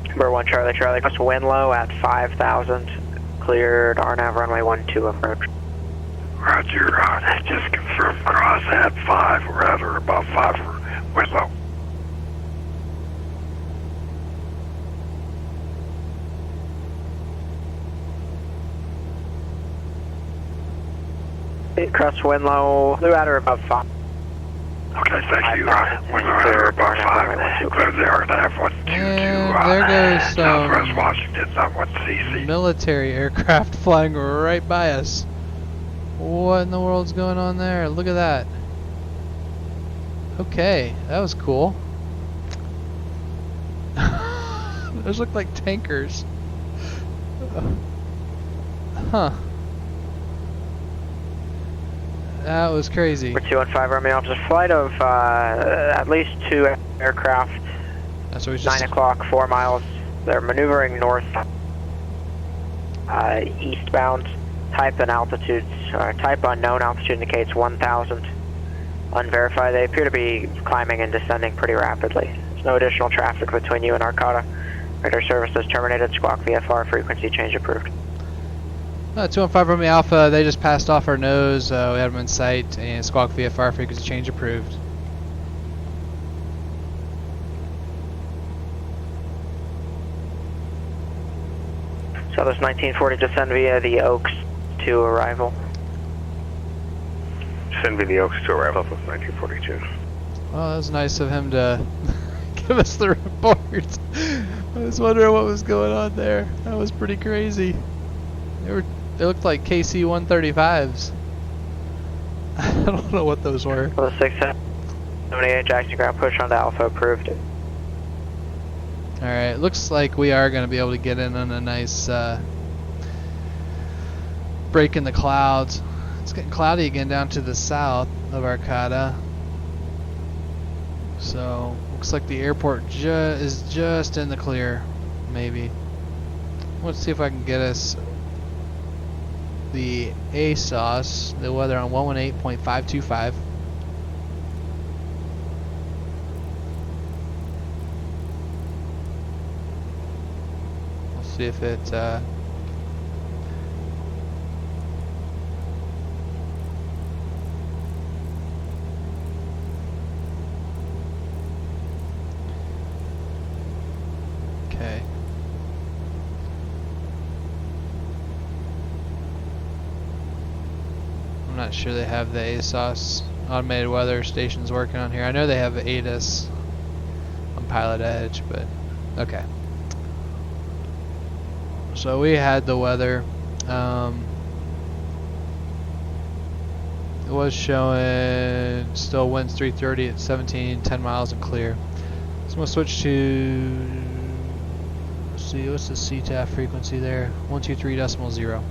Number 1 Charlie Charlie, cross Winlow at 5,000, cleared RNAV runway 12 approach. Roger, just confirm cross at 5, or at or above 5 for Winslow. Cross Winlow, flew at or above 5. Okay, thank you. Winslow at or above 5, clear the RNAV 122, And there goes Southwest Washington, not 1CC. military aircraft flying right by us. What in the world's going on there? Look at that. Okay, that was cool. Those look like tankers. Huh. That was crazy. Number 215 Romeo Officer, flight of at least 2 aircraft. That's what we 9 just. o'clock, 4 miles. They're maneuvering north, eastbound. Type and altitude, type unknown, altitude indicates 1,000. Unverified, they appear to be climbing and descending pretty rapidly. There's no additional traffic between you and Arcata. Radar service is terminated, squawk VFR, frequency change approved. 215 Romeo Alpha, they just passed off our nose. We had them in sight, and squawk VFR, frequency change approved. Southwest 1940, descend via the Oaks to arrival. Send me the Oaks to arrival with 1942. Well, that was nice of him to give us the report. was wondering what was going on there. That was pretty crazy. They looked like KC 135s. I don't know what those were. Well, 678 Jackson ground push on to Alpha approved. Alright, looks like we are going to be able to get in on a nice break in the clouds. It's getting cloudy again down to the south of Arcata. So, looks like the airport is just in the clear, maybe. Let's see if I can get us the ASOS, the weather on 118.525. We'll see if it okay. I'm not sure they have the ASOS automated weather stations working on here. I know they have ATIS on Pilot Edge, but okay. So we had the weather. It was showing still winds 330 at 17, 10 miles and clear. So I'm going to switch to, let's see, what's the CTAF frequency there? 123.0.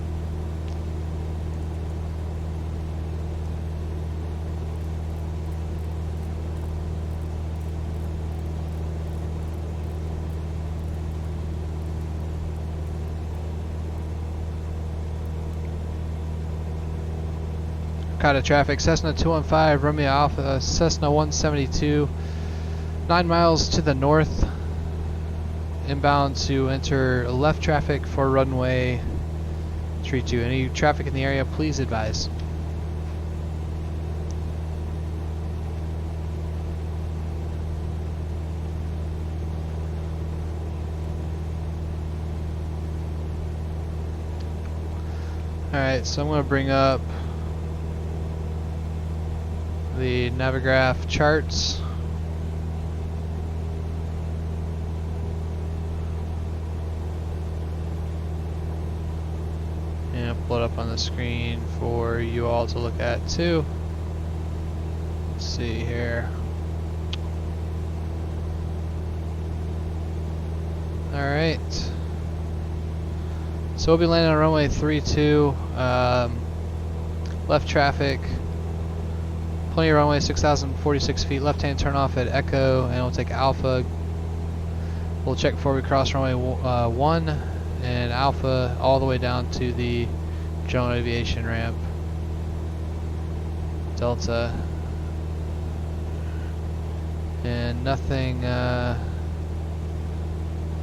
Arcata traffic, Cessna 215, Romeo Alpha, Cessna 172, 9 miles to the north, inbound to enter left traffic for runway 32. Any traffic in the area, please advise. Alright, so I'm going to bring up the Navigraph charts. And pull it up on the screen for you all to look at too. Let's see here. Alright. So we'll be landing on runway 32. Left traffic. Plenty of runway, 6,046 feet. Left-hand turn off at Echo, and we'll take Alpha. We'll check before we cross runway 1 and Alpha all the way down to the general aviation ramp. Delta. And nothing.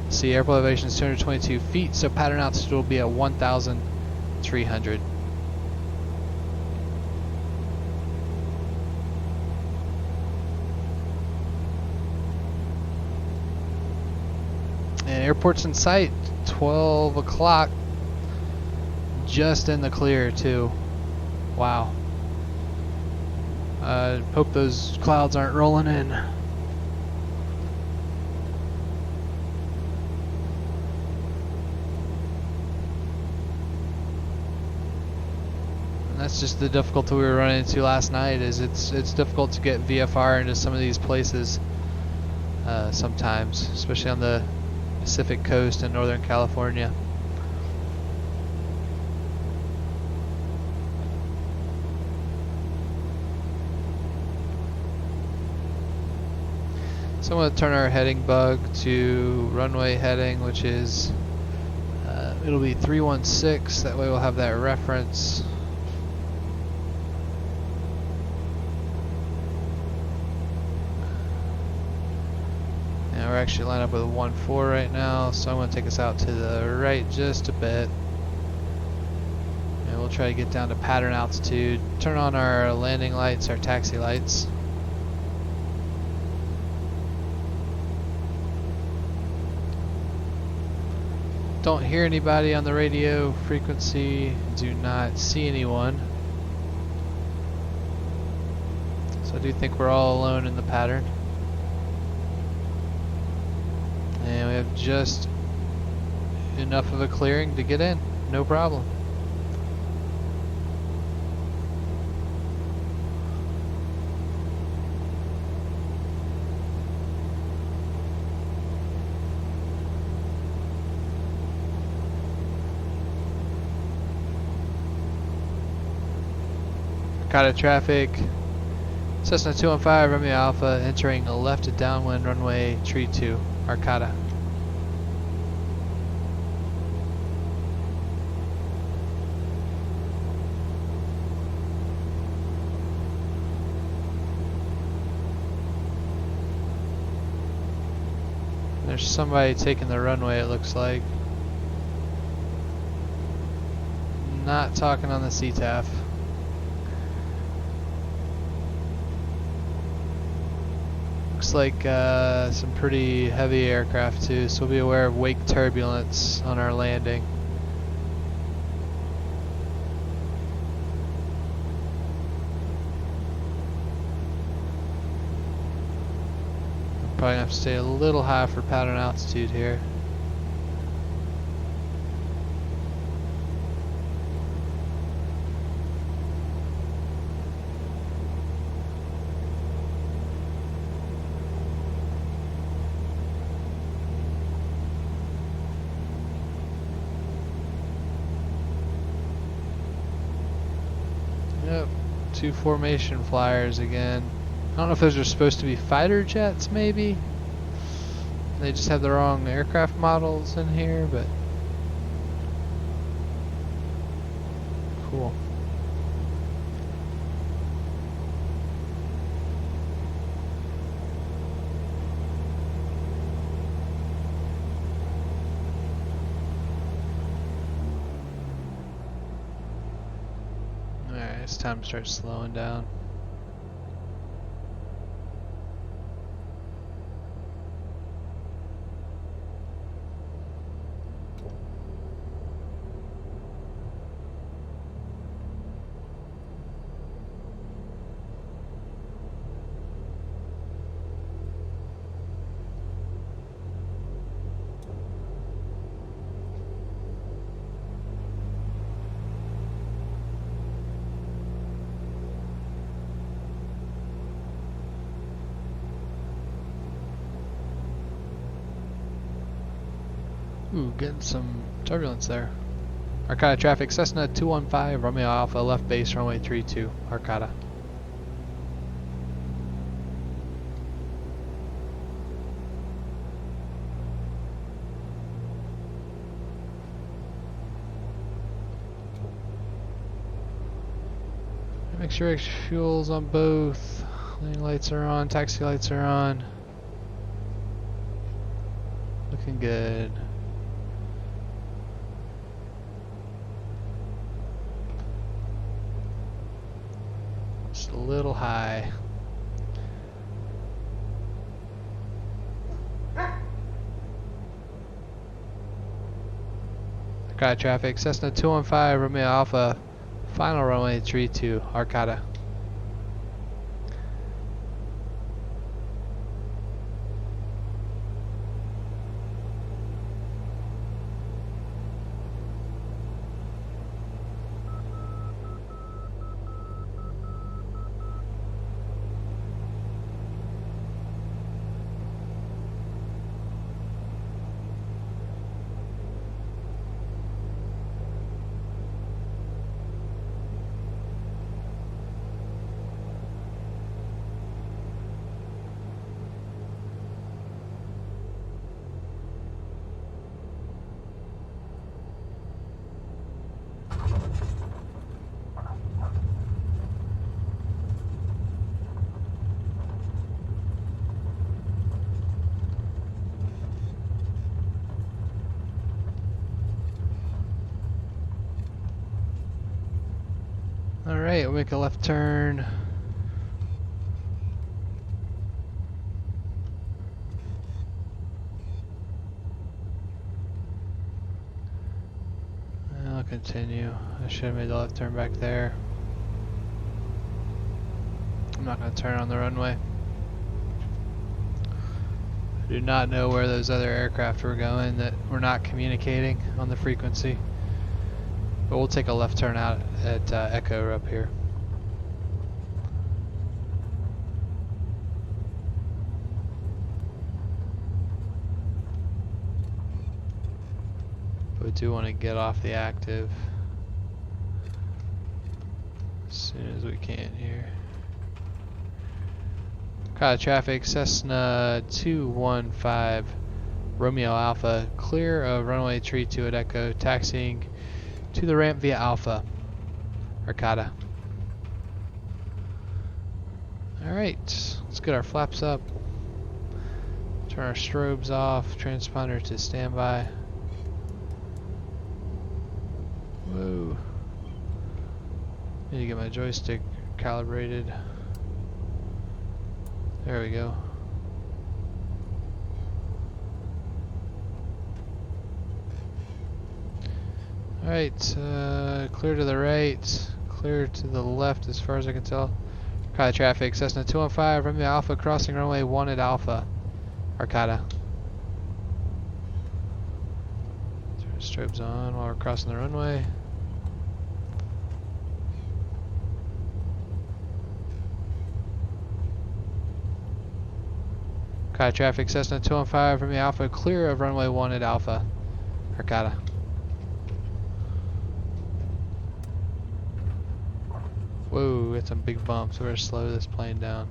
See, airport elevation is 222 feet, so pattern altitude will be at 1,300. And airport's in sight, 12 o'clock, just in the clear too. Wow. Hope those clouds aren't rolling in. And that's just the difficulty we were running into last night. Is it's difficult to get VFR into some of these places sometimes, especially on the Pacific coast in Northern California. So I'm going to turn our heading bug to runway heading, which is it'll be 316. That way we'll have that reference. We're actually lined up with a 1-4 right now, so I'm going to take us out to the right just a bit. And we'll try to get down to pattern altitude. Turn on our landing lights, our taxi lights. Don't hear anybody on the radio frequency. Do not see anyone. So I do think we're all alone in the pattern. And we have just enough of a clearing to get in, no problem. Arcata traffic, Cessna 215, Romeo Alpha, entering left downwind runway tree 2, Arcata. There's somebody taking the runway, it looks like. Not talking on the CTAF. Looks like some pretty heavy aircraft too, so be aware of wake turbulence on our landing. Probably gonna have to stay a little high for pattern altitude here. Yep, 2 formation flyers again. I don't know if those are supposed to be fighter jets, maybe? They just have the wrong aircraft models in here, but cool. Alright, it's time to start slowing down. Ooh, getting some turbulence there. Arcata traffic, Cessna 215, Romeo Alpha, left base, runway 32, Arcata. Make sure extra fuel's on both. Landing lights are on, taxi lights are on. Looking good. Just a little high. Arcata traffic, Cessna 215, Romeo Alpha, final runway 32, Arcata. Alright, we'll make a left turn. I'll continue. I should have made the left turn back there. I'm not going to turn on the runway. Do not know where those other aircraft were going that were not communicating on the frequency. But we'll take a left turn out at Echo up here. But we do want to get off the active as soon as we can here. Arcata traffic, Cessna 215 Romeo Alpha, clear of runway 32 at Echo, taxiing to the ramp via Alpha, Arcata. Alright, let's get our flaps up. Turn our strobes off, transponder to standby. Whoa. Need to get my joystick calibrated. There we go. Alright, clear to the right, clear to the left as far as I can tell. Arcata traffic, Cessna 215, Romeo Alpha, crossing runway 1 at Alpha, Arcata. Turn the strobes on while we're crossing the runway. Arcata traffic, Cessna 215 from the Alpha, clear of runway 1 at Alpha, Arcata. Whoa, got some big bumps. We're gonna slow this plane down.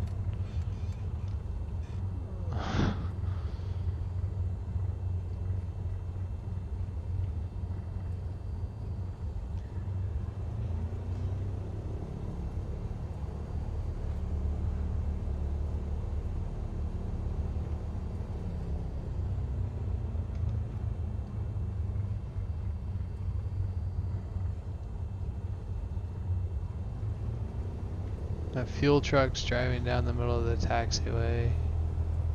Got fuel trucks driving down the middle of the taxiway.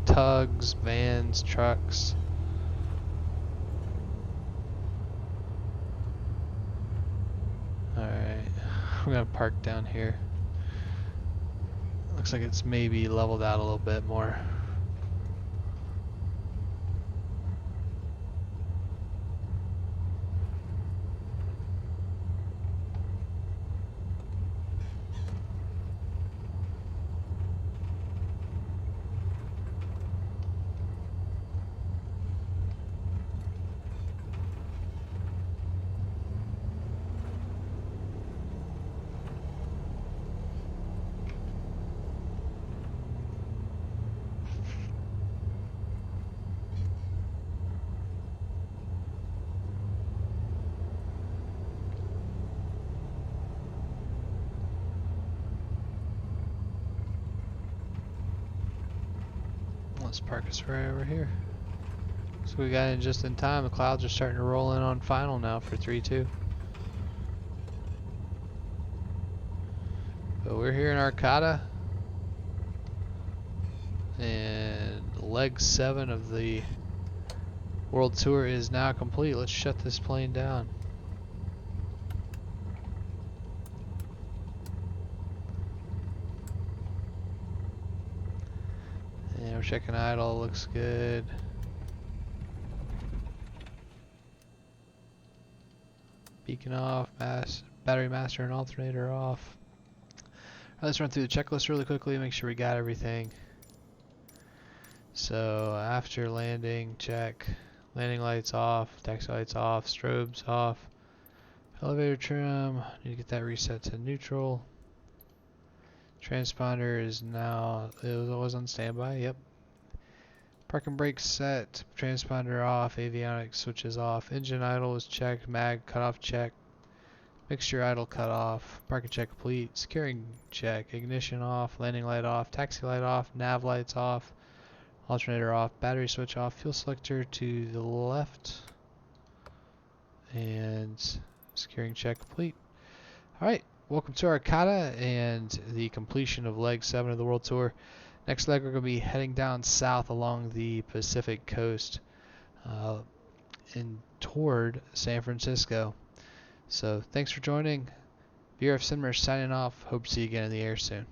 Tugs, vans, trucks. Alright, we're gonna park down here. Looks like it's maybe leveled out a little bit more. Let's park us right over here. So we got in just in time. The clouds are starting to roll in on final now for 3-2. But we're here in Arcata. And leg 7 of the World Tour is now complete. Let's shut this plane down. And we're checking idle, looks good. Beacon off, battery master and alternator off. Alright, let's run through the checklist really quickly, make sure we got everything. So after landing, check. Landing lights off, taxi lights off, strobes off. Elevator trim, need to get that reset to neutral. Transponder is now, it was on standby, yep. Parking brake set, transponder off, avionics switches off, engine idle is checked, mag cutoff check, mixture idle cut off, parking check complete, securing check, ignition off, landing light off, taxi light off, nav lights off, alternator off, battery switch off, fuel selector to the left, and securing check complete. Alright. Welcome to Arcata and the completion of leg 7 of the World Tour. Next leg we're going to be heading down south along the Pacific coast and toward San Francisco. So thanks for joining. BRF Cinema signing off. Hope to see you again in the air soon.